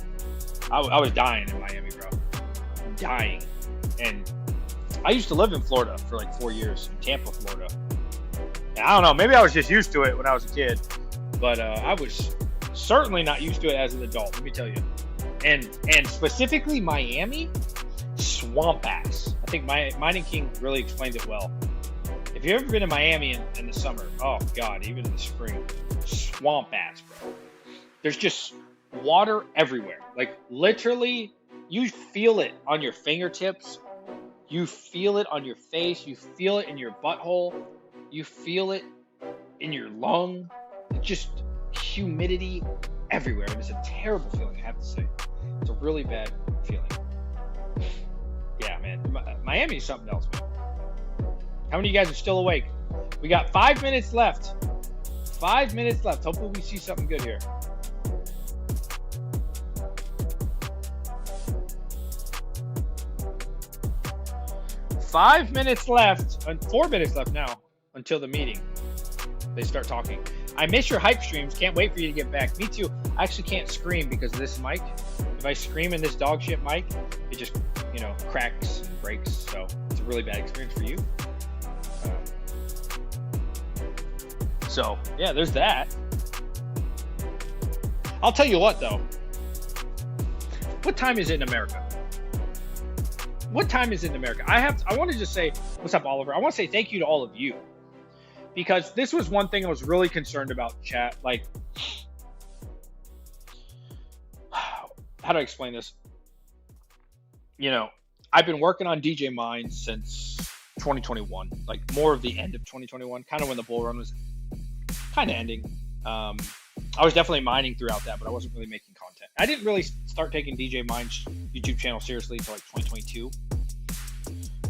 I was dying in Miami, bro. Dying. And I used to live in Florida for like 4 years, in Tampa, Florida. And I don't know, maybe I was just used to it when I was a kid, but I was certainly not used to it as an adult, let me tell you. and specifically Miami, swamp ass. I think Mining King really explained it well. If you've ever been to Miami in the summer, oh god, even in the spring, swamp ass, bro. There's just water everywhere. Like literally, you feel it on your fingertips. You feel it on your face. You feel it in your butthole. You feel it in your lung. It's just humidity everywhere. And it's a terrible feeling, I have to say. It's a really bad feeling. Yeah, man. Miami is something else, man. How many of you guys are still awake? We got 5 minutes left. 5 minutes left. Hopefully we see something good here. Five minutes left, 4 minutes left now until the meeting. They start talking. I miss your hype streams. Can't wait for you to get back. Me too. I actually can't scream because of this mic. If I scream in this dog shit mic, it just, you know, cracks and breaks. So it's a really bad experience for you. So yeah, there's that. I'll tell you what though. What time is it in America? What time is it in America? I want to just say, what's up, Oliver? I want to say thank you to all of you. Because this was one thing I was really concerned about, chat. Like, how do I explain this? You know, I've been working on DJ Mine since 2021. Like, more of the end of 2021. Kind of when the bull run was kind of ending. I was definitely mining throughout that, but I wasn't really making content. I didn't really start taking DJ Mine's YouTube channel seriously until like 2022.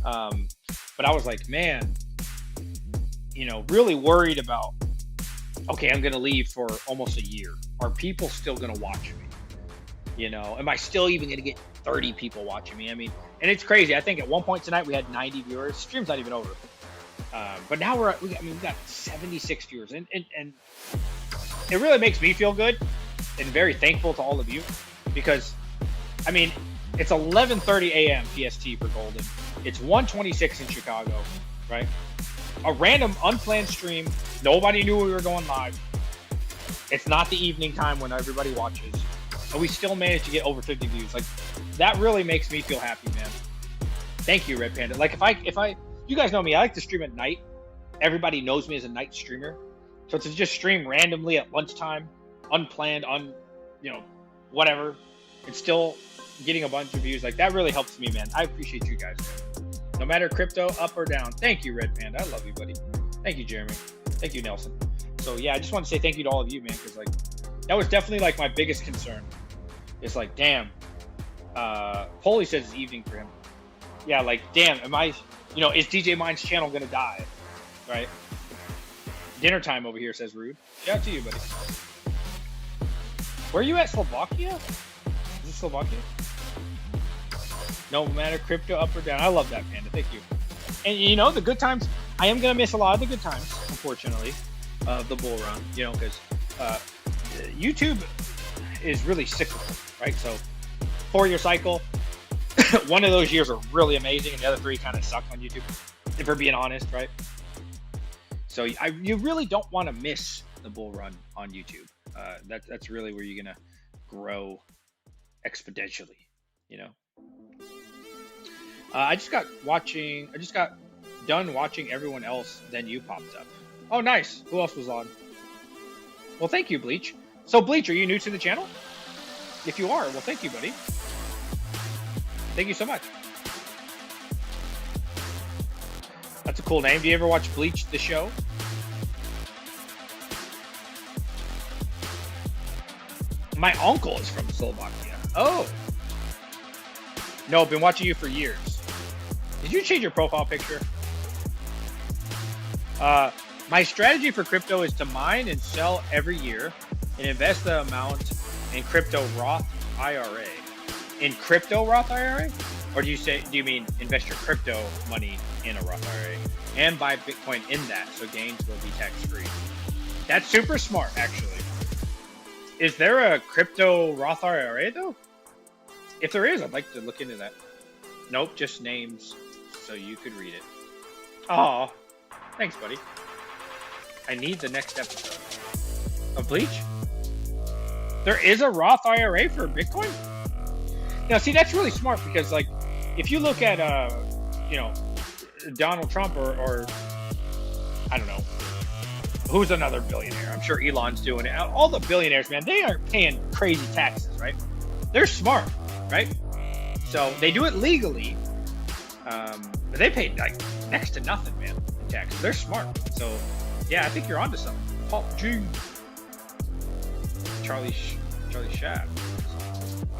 But I was like, man, you know, really worried about, okay, I'm going to leave for almost a year. Are people still going to watch me? You know, am I still even going to get 30 people watching me? I mean, and it's crazy. I think at one point tonight we had 90 viewers. Stream's not even over. But now we got 76 viewers, and it really makes me feel good and very thankful to all of you because, I mean, it's 11:30 a.m. PST for Golden. It's 1:26 in Chicago, right? A random unplanned stream. Nobody knew we were going live. It's not the evening time when everybody watches, and we still managed to get over 50 views. Like, that really makes me feel happy, man. Thank you, Red Panda. Like, if I, you guys know me, I like to stream at night. Everybody knows me as a night streamer. So to just stream randomly at lunchtime, unplanned, you know, whatever, it's still getting a bunch of views. Like, that really helps me, man. I appreciate you guys. No matter crypto, up or down. Thank you, Red Panda. I love you, buddy. Thank you, Jeremy. Thank you, Nelson. So yeah, I just want to say thank you to all of you, man, because like that was definitely like my biggest concern. It's like, damn. Polly says it's evening for him. Yeah, like, damn, am I, you know, is DJ Mine's channel gonna die? Right? Dinner time over here, says Rude. Shout out to you, buddy. Where are you at, Slovakia? Is it Slovakia? No matter crypto, up or down. I love that, Panda. Thank you. And you know, the good times, I am going to miss a lot of the good times, unfortunately, of the bull run, you know, because YouTube is really cyclical, right? So 4-year cycle, one of those years are really amazing, and the other 3 kind of suck on YouTube, if we're being honest, right? So you really don't want to miss the bull run on YouTube. That's really where you're going to grow exponentially, you know? I just got done watching everyone else, then you popped up. Oh, nice. Who else was on? Well, thank you, Bleach. So, Bleach, are you new to the channel? If you are, well, thank you, buddy. Thank you so much. That's a cool name. Do you ever watch Bleach, the show? My uncle is from Slovakia. Oh. No, I've been watching you for years. Did you change your profile picture? My strategy for crypto is to mine and sell every year and invest the amount in crypto Roth IRA. In crypto Roth IRA? Or do you mean invest your crypto money in a Roth IRA and buy Bitcoin in that so gains will be tax-free? That's super smart, actually. Is there a crypto Roth IRA though? If there is, I'd like to look into that. Nope, just names so you could read it. Oh, thanks, buddy. I need the next episode of Bleach. There is a Roth IRA for Bitcoin? Now, see, that's really smart because, like, if you look at, you know, Donald Trump or I don't know, who's another billionaire? I'm sure Elon's doing it. All the billionaires, man, they aren't paying crazy taxes, right? They're smart, right? So they do it legally, but they pay like next to nothing, man, in taxes. They're smart. So yeah, I think you're onto something. Paul G. Charlie Shab.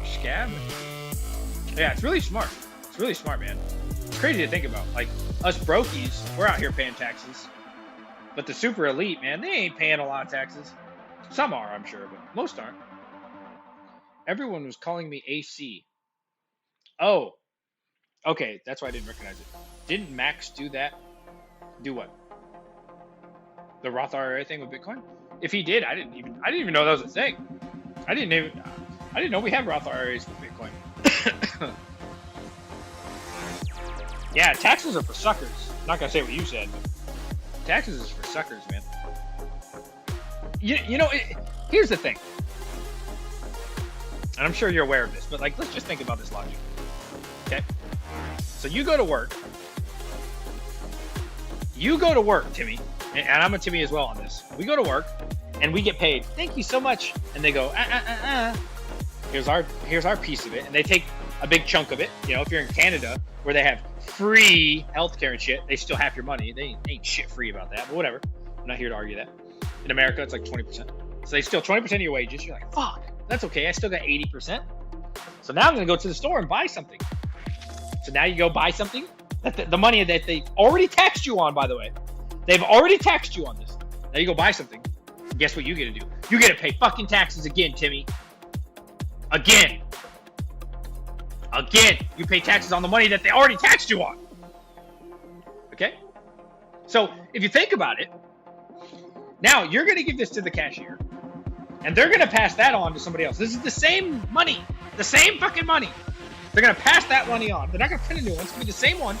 Scab? Yeah, it's really smart. It's really smart, man. It's crazy to think about. Like, us brokies, we're out here paying taxes. But the super elite, man, they ain't paying a lot of taxes. Some are, I'm sure, but most aren't. Everyone was calling me AC. Oh. Okay, that's why I didn't recognize it. Didn't Max do that? Do what? The Roth IRA thing with Bitcoin? If he did, I didn't even know that was a thing. I didn't know we have Roth IRAs with Bitcoin. Yeah, taxes are for suckers. I'm not gonna say what you said, but taxes is for suckers, man. You know, here's the thing, and I'm sure you're aware of this, but like, let's just think about this logic. Okay, so you go to work. You go to work, Timmy, and I'm a Timmy as well on this. We go to work, and we get paid. Thank you so much, and they go, Here's our piece of it, and they take a big chunk of it. You know, if you're in Canada where they have free healthcare and shit, they still have your money. They ain't shit free about that, but whatever. I'm not here to argue that. In America, it's like 20%. So they steal 20% of your wages. You're like, fuck, that's okay. I still got 80%. So now I'm gonna go to the store and buy something. So now you go buy something that the money that they already taxed you on, by the way. They've already taxed you on this. Now you go buy something. Guess what you get to do? You get to pay fucking taxes again, Timmy. Again, you pay taxes on the money that they already taxed you on. Okay? So if you think about it, now you're going to give this to the cashier, and they're going to pass that on to somebody else. This is the same money, the same fucking money. They're going to pass that money on. They're not going to print a new one. It's going to be the same one.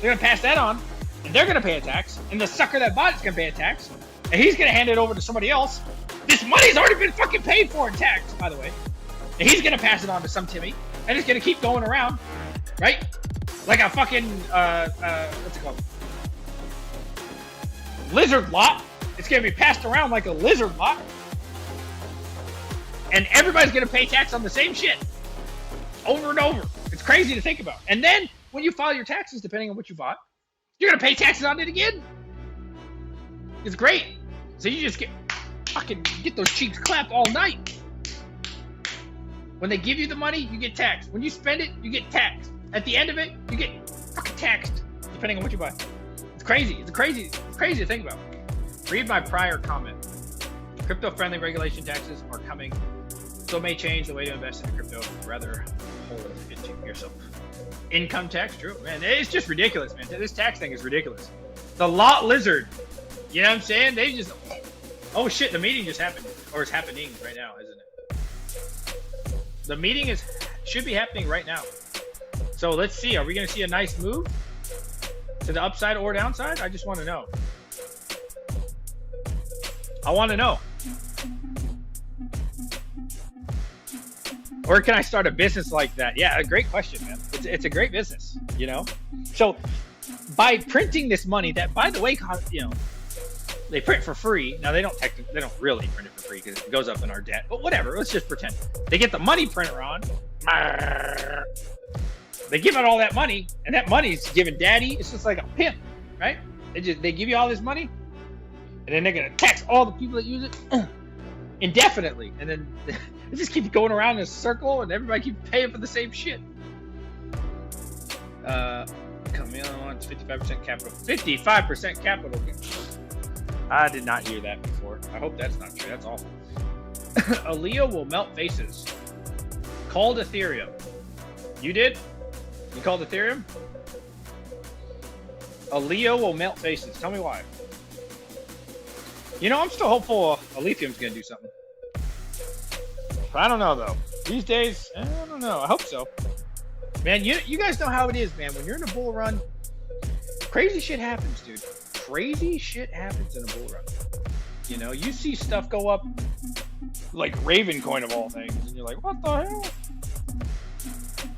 They're going to pass that on, and they're going to pay a tax, and the sucker that bought it's going to pay a tax, and he's going to hand it over to somebody else. This money's already been fucking paid for in tax, by the way. And he's gonna pass it on to some Timmy, and it's gonna keep going around, right? Like a fucking what's it called? Lizard lot. It's gonna be passed around like a lizard lot, and everybody's gonna pay tax on the same shit over and over. It's crazy to think about. And then when you file your taxes, depending on what you bought, you're gonna pay taxes on it again. It's great. So you just get those cheeks clapped all night. When they give you the money, you get taxed. When you spend it, you get taxed. At the end of it, you get fucking taxed, depending on what you buy. It's crazy. It's crazy to think about. Read my prior comment. Crypto-friendly regulation taxes are coming. Still may change the way to invest in crypto. Rather hold into yourself. Income tax, true, man. It's just ridiculous, man. This tax thing is ridiculous. The lot lizard. You know what I'm saying? They just. Oh shit! The meeting just happened, or it's happening right now, isn't it? The meeting should be happening right now. So let's see. Are we going to see a nice move to the upside or downside? I just want to know. I want to know. Or can I start a business like that? Yeah, a great question, man. It's a great business, you know? So by printing this money that, by the way, you know, they print for free. Now they don't really print it for free because it goes up in our debt. But whatever, let's just pretend. They get the money printer on. They give out all that money, and that money's given daddy. It's just like a pimp, right? They give you all this money, and then they're gonna tax all the people that use it indefinitely, and then it just keeps going around in a circle, and everybody keeps paying for the same shit. Camille wants 55% capital. 55% capital. I did not hear that before. I hope that's not true. That's awful. Aaliyah will melt faces. Called Ethereum. You did? You called Ethereum? Aaliyah will melt faces. Tell me why. You know, I'm still hopeful Aletheum's going to do something. I don't know, though. These days, I don't know. I hope so. Man, you guys know how it is, man. When you're in a bull run, crazy shit happens, dude. Crazy shit happens in a bull run. You know, you see stuff go up like Raven coin of all things, and you're like, what the hell?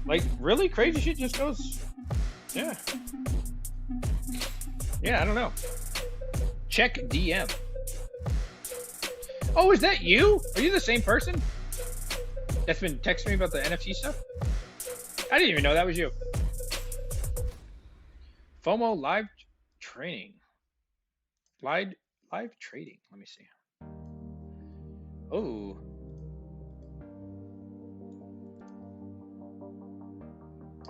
Like, really crazy shit just goes. Yeah. Yeah, I don't know. Check DM. Oh, is that you? Are you the same person that's been texting me about the NFT stuff? I didn't even know that was you. FOMO live training. Live trading. Let me see. Oh.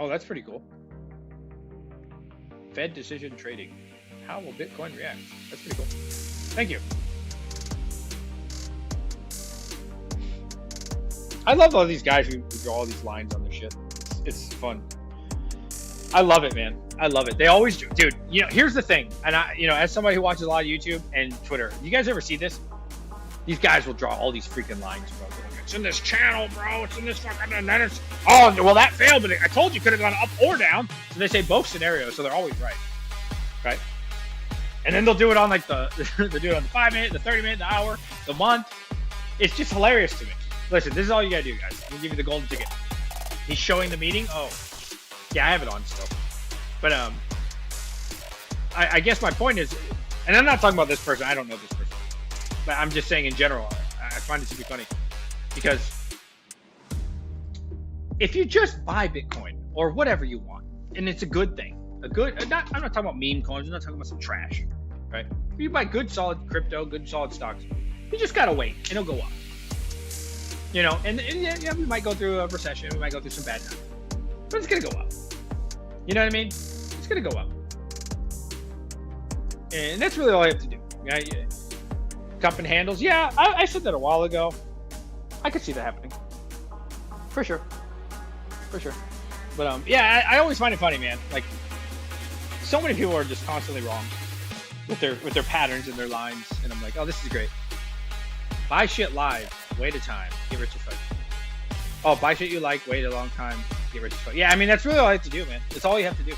Oh, that's pretty cool. Fed decision trading. How will Bitcoin react? That's pretty cool. Thank you. I love all these guys who draw all these lines on their shit. It's fun. I love it, man. I love it. They always do. Dude, you know, here's the thing. And I, you know, as somebody who watches a lot of YouTube and Twitter, you guys ever see this? These guys will draw all these freaking lines, bro. It's in this channel, bro. It's in this fucking, and then it's, oh, well, that failed, but I told you could have gone up or down. So they say both scenarios, so they're always right. Right? And then they'll do it on like they'll do it on the 5 minute, the 30 minute, the hour, the month. It's just hilarious to me. Listen, this is all you gotta do, guys. I'm gonna give you the golden ticket. He's showing the meeting. Oh, yeah, I have it on still. But I guess my point is, and I'm not talking about this person. I don't know this person, but I'm just saying in general. I find it to be funny because if you just buy Bitcoin or whatever you want, and it's a good thing, I'm not talking about meme coins. I'm not talking about some trash, right? If you buy good, solid crypto, good, solid stocks, you just gotta wait, and it'll go up. You know, and yeah, we might go through a recession, we might go through some bad times, but it's gonna go up. You know what I mean? It's gonna go up, and that's really all I have to do. Yeah, cup and handles. Yeah, I said that a while ago. I could see that happening, for sure. But yeah, I always find it funny, man. Like, so many people are just constantly wrong with their patterns and their lines, and I'm like, oh, this is great. Buy shit live, wait a time, get rich as fuck. Oh, buy shit you like, wait a long time, get rich as fuck. Yeah, I mean, that's really all I have to do, man. That's all you have to do,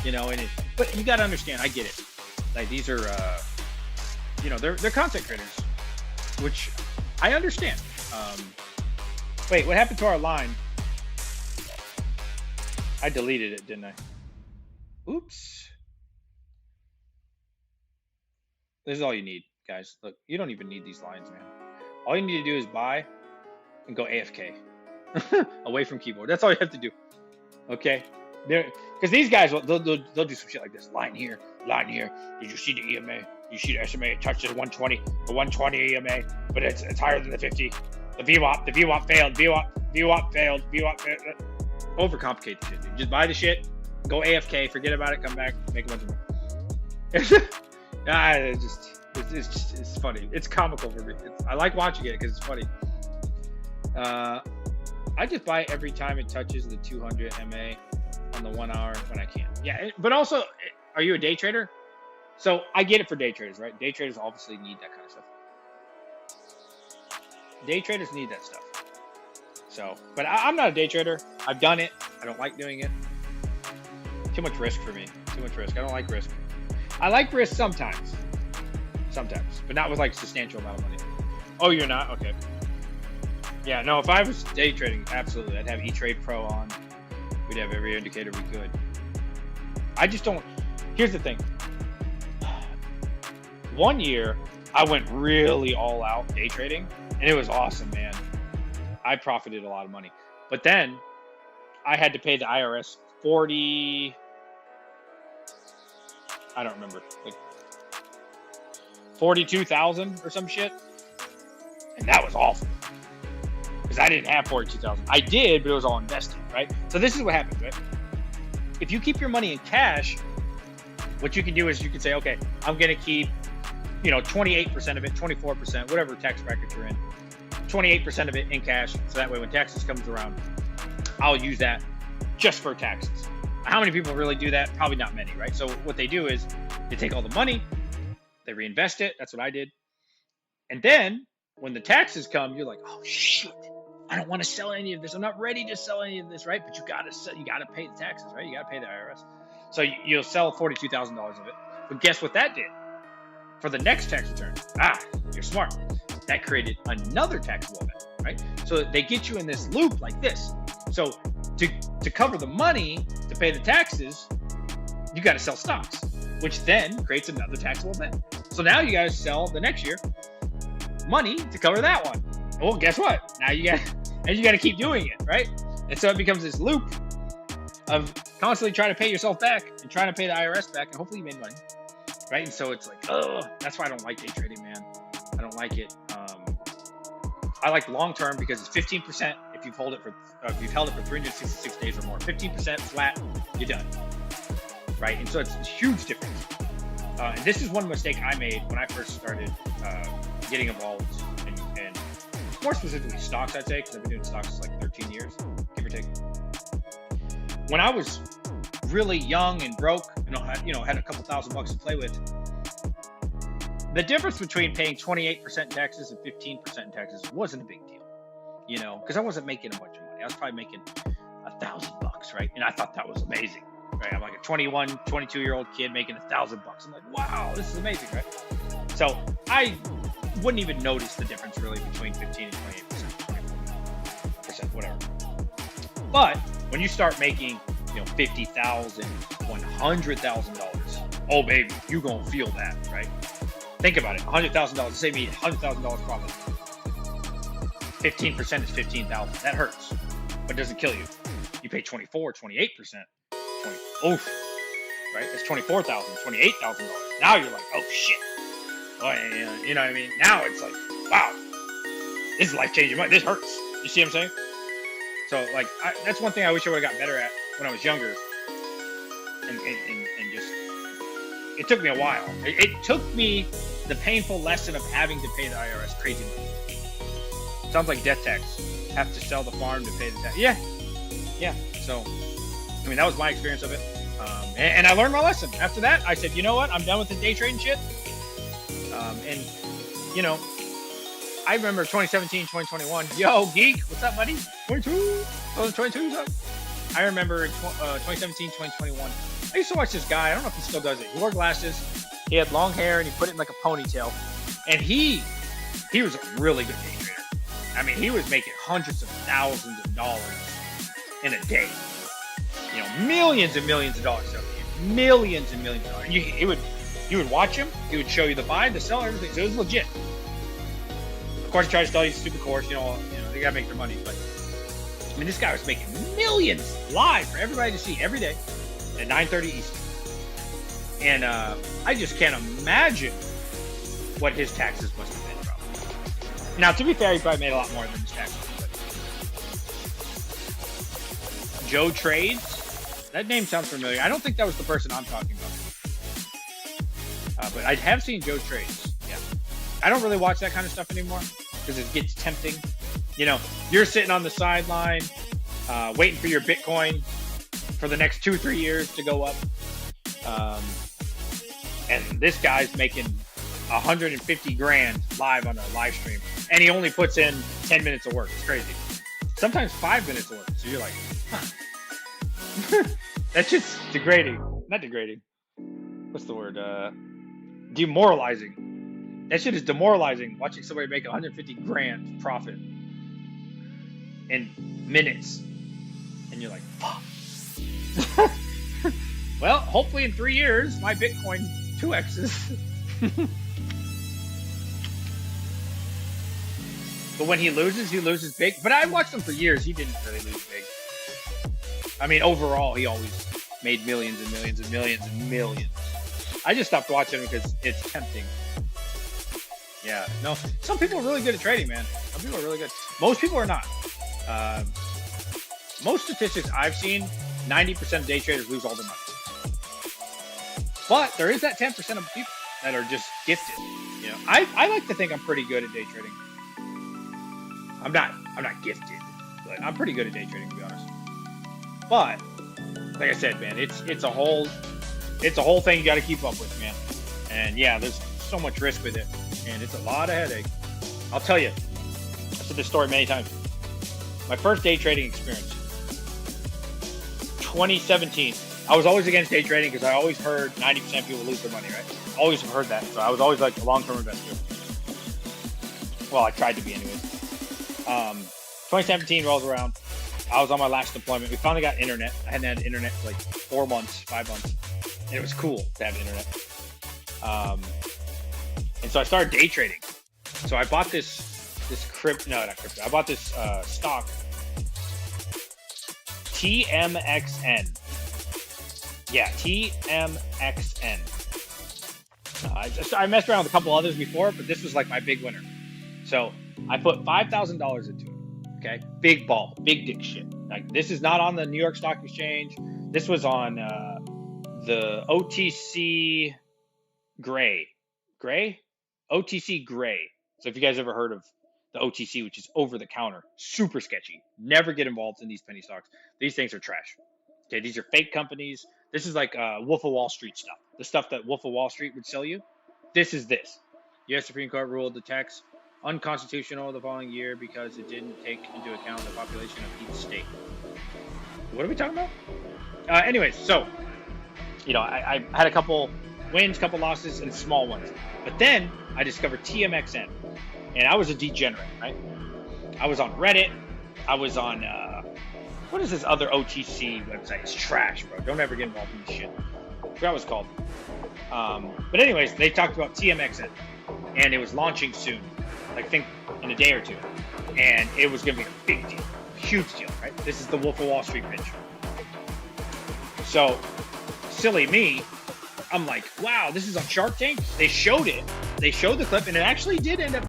you know. But you gotta understand, I get it. Like, these are, you know, they're content creators, which I understand. Wait, what happened to our line? I deleted it, didn't I? Oops. This is all you need, guys. Look, you don't even need these lines, man. All you need to do is buy and go AFK. Away from keyboard. That's all you have to do. Okay? Because these guys, they'll do some shit like this. Line here, line here. Did you see the EMA? You see the SMA? It touches 120. The 120 EMA, but it's higher than the 50. The VWAP failed. VWAP failed. VWAP failed. Overcomplicate the shit, dude. Just buy the shit, go AFK, forget about it, come back, make a bunch of money. It's funny. It's comical for me. I like watching it because it's funny. I just buy every time it touches the 200 MA on the 1 hour when I can. Yeah, but also, are you a day trader? So I get it for day traders, right? Day traders obviously need that kind of stuff. Day traders need that stuff. So, but I'm not a day trader. I've done it. I don't like doing it. Too much risk for me. Too much risk. I don't like risk. I like risk sometimes, but not with like substantial amount of money. Oh, you're not? Okay. Yeah, no, if I was day trading, absolutely. I'd have E-Trade Pro on. We'd have every indicator we could. I just don't. Here's the thing. 1 year, I went really all out day trading, and it was awesome, man. I profited a lot of money. But then I had to pay the IRS 40, I don't remember, like 42,000 or some shit. And that was awful. Because I didn't have 42,000. I did, but it was all invested, right? So this is what happens, right? If you keep your money in cash, what you can do is you can say, okay, I'm going to keep, 28% of it, 24%, whatever tax bracket you're in. 28% of it in cash, so that way when taxes comes around, I'll use that just for taxes. How many people really do that? Probably not many, right? So what they do is they take all the money, they reinvest it. That's what I did. And then when the taxes come, you're like, oh shit, I don't want to sell any of this. I'm not ready to sell any of this, right? But you gotta pay the taxes, right? You gotta pay the IRS. So you'll sell $42,000 of it. But guess what that did? For the next tax return, you're smart. That created another taxable event, right? So they get you in this loop like this. So to cover the money to pay the taxes, you got to sell stocks, which then creates another taxable event. So now you got to sell the next year money to cover that one. Well, guess what? Now you got to keep doing it, right? And so it becomes this loop of constantly trying to pay yourself back and trying to pay the IRS back, and hopefully you made money, right? And so it's like, oh, that's why I don't like day trading, man. I don't like it. I like long term because it's 15% if you've held it for 366 days or more. 15% flat, you're done, right? And so it's a huge difference. And this is one mistake I made when I first started getting involved and more specifically stocks, I'd say, because I've been doing stocks like 13 years, give or take. When I was really young and broke, had a couple $1,000 to play with, the difference between paying 28% taxes and 15% in taxes wasn't a big deal, because I wasn't making a bunch of money. I was probably making $1,000, right? And I thought that was amazing, right? I'm like a 21, 22-year-old kid making $1,000. I'm like, wow, this is amazing, right? So I wouldn't even notice the difference really between 15 and 28%, 24%, whatever. But when you start making, $50,000, $100,000, oh baby, you gonna feel that, right? Think about it, $100,000. Say me $100,000 profit. 15% is 15,000. That hurts, but it doesn't kill you. You pay 24, 28%, oof, right? That's $24,000, $28,000. Now you're like, oh shit. Oh, yeah, you know what I mean? Now it's like, wow, this is life-changing money. This hurts. You see what I'm saying? So like, that's one thing I wish I would have got better at when I was younger. And just, it took me a while. It took me the painful lesson of having to pay the IRS crazy money. Sounds like death tax. Have to sell the farm to pay the tax. Yeah. So, I mean, that was my experience of it. And I learned my lesson. After that, I said, you know what? I'm done with the day trading shit. I remember 2017, 2021. Yo, geek, what's up, buddy? 22. Oh, 22, what's up? I remember 2017, 2021. I used to watch this guy. I don't know if he still does it. He wore glasses. He had long hair and he put it in like a ponytail. And he was a really good day trader. I mean, he was making hundreds of thousands of dollars in a day. Millions and millions of dollars. Millions and millions of dollars. And you would watch him. He would show you the buy, the sell, everything. So it was legit. Of course, he tried to sell you a stupid course. They gotta make their money. But I mean, this guy was making millions live for everybody to see every day at 9:30 Eastern. And I just can't imagine what his taxes must have been, probably. Now, to be fair, he probably made a lot more than his taxes. But Joe Trades, that name sounds familiar. I don't think that was the person I'm talking about. But I have seen Joe Trades. Yeah. I don't really watch that kind of stuff anymore because it gets tempting. You're sitting on the sideline, waiting for your Bitcoin for the next 2-3 years to go up. And this guy's making 150 grand live on a live stream. And he only puts in 10 minutes of work. It's crazy. Sometimes 5 minutes of work. So you're like, huh. That's just degrading. Not degrading. What's the word? Demoralizing. That shit is demoralizing, watching somebody make 150 grand profit in minutes. And you're like, fuck. Well, hopefully in 3 years, my Bitcoin 2x's. But when he loses big. But I watched him for years. He didn't really lose big. I mean, overall, he always made millions and millions and millions and millions. I just stopped watching him because it's tempting. Yeah, no, some people are really good at trading, man. Some people are really good. Most people are not. Most statistics I've seen, 90% of day traders lose all their money. But there is that 10% of people that are just gifted. I like to think I'm pretty good at day trading. I'm not gifted, but I'm pretty good at day trading, to be honest. But like I said, man, it's a whole thing you got to keep up with, man. And yeah, there's so much risk with it, and it's a lot of headache. I'll tell you, I've said this story many times. My first day trading experience, 2017. I was always against day trading because I always heard 90% of people lose their money, right? Always have heard that. So I was always like a long-term investor. Well, I tried to be anyways. 2017 rolls around. I was on my last deployment. We finally got internet. I hadn't had internet for like 4 months, 5 months. And it was cool to have internet. And so I started day trading. So I bought I bought this stock, TMXN. Yeah, TMXN. I messed around with a couple others before, but this was like my big winner. So I put $5,000 into it. Okay, big ball, big dick shit. Like, this is not on the New York Stock Exchange. This was on the OTC Gray. OTC Gray. So if you guys ever heard of the OTC, which is over the counter, super sketchy. Never get involved in these penny stocks. These things are trash. Okay, these are fake companies. This is like Wolf of Wall Street stuff. The stuff that Wolf of Wall Street would sell you. This is this. U.S. Supreme Court ruled the tax unconstitutional the following year because it didn't take into account the population of each state. What are we talking about? Anyways, so, I had a couple wins, couple losses, and small ones. But then I discovered TMXN, and I was a degenerate, right? I was on Reddit. I was on, what is this other OTC website? It's trash, bro. Don't ever get involved in this shit. I forgot what it's called. But anyways, they talked about TMXN, and it was launching soon. I think in a day or two. And it was going to be a big deal. Huge deal, right? This is the Wolf of Wall Street pitch. So, silly me, I'm like, wow, this is on Shark Tank? They showed it. They showed the clip, and it actually did end up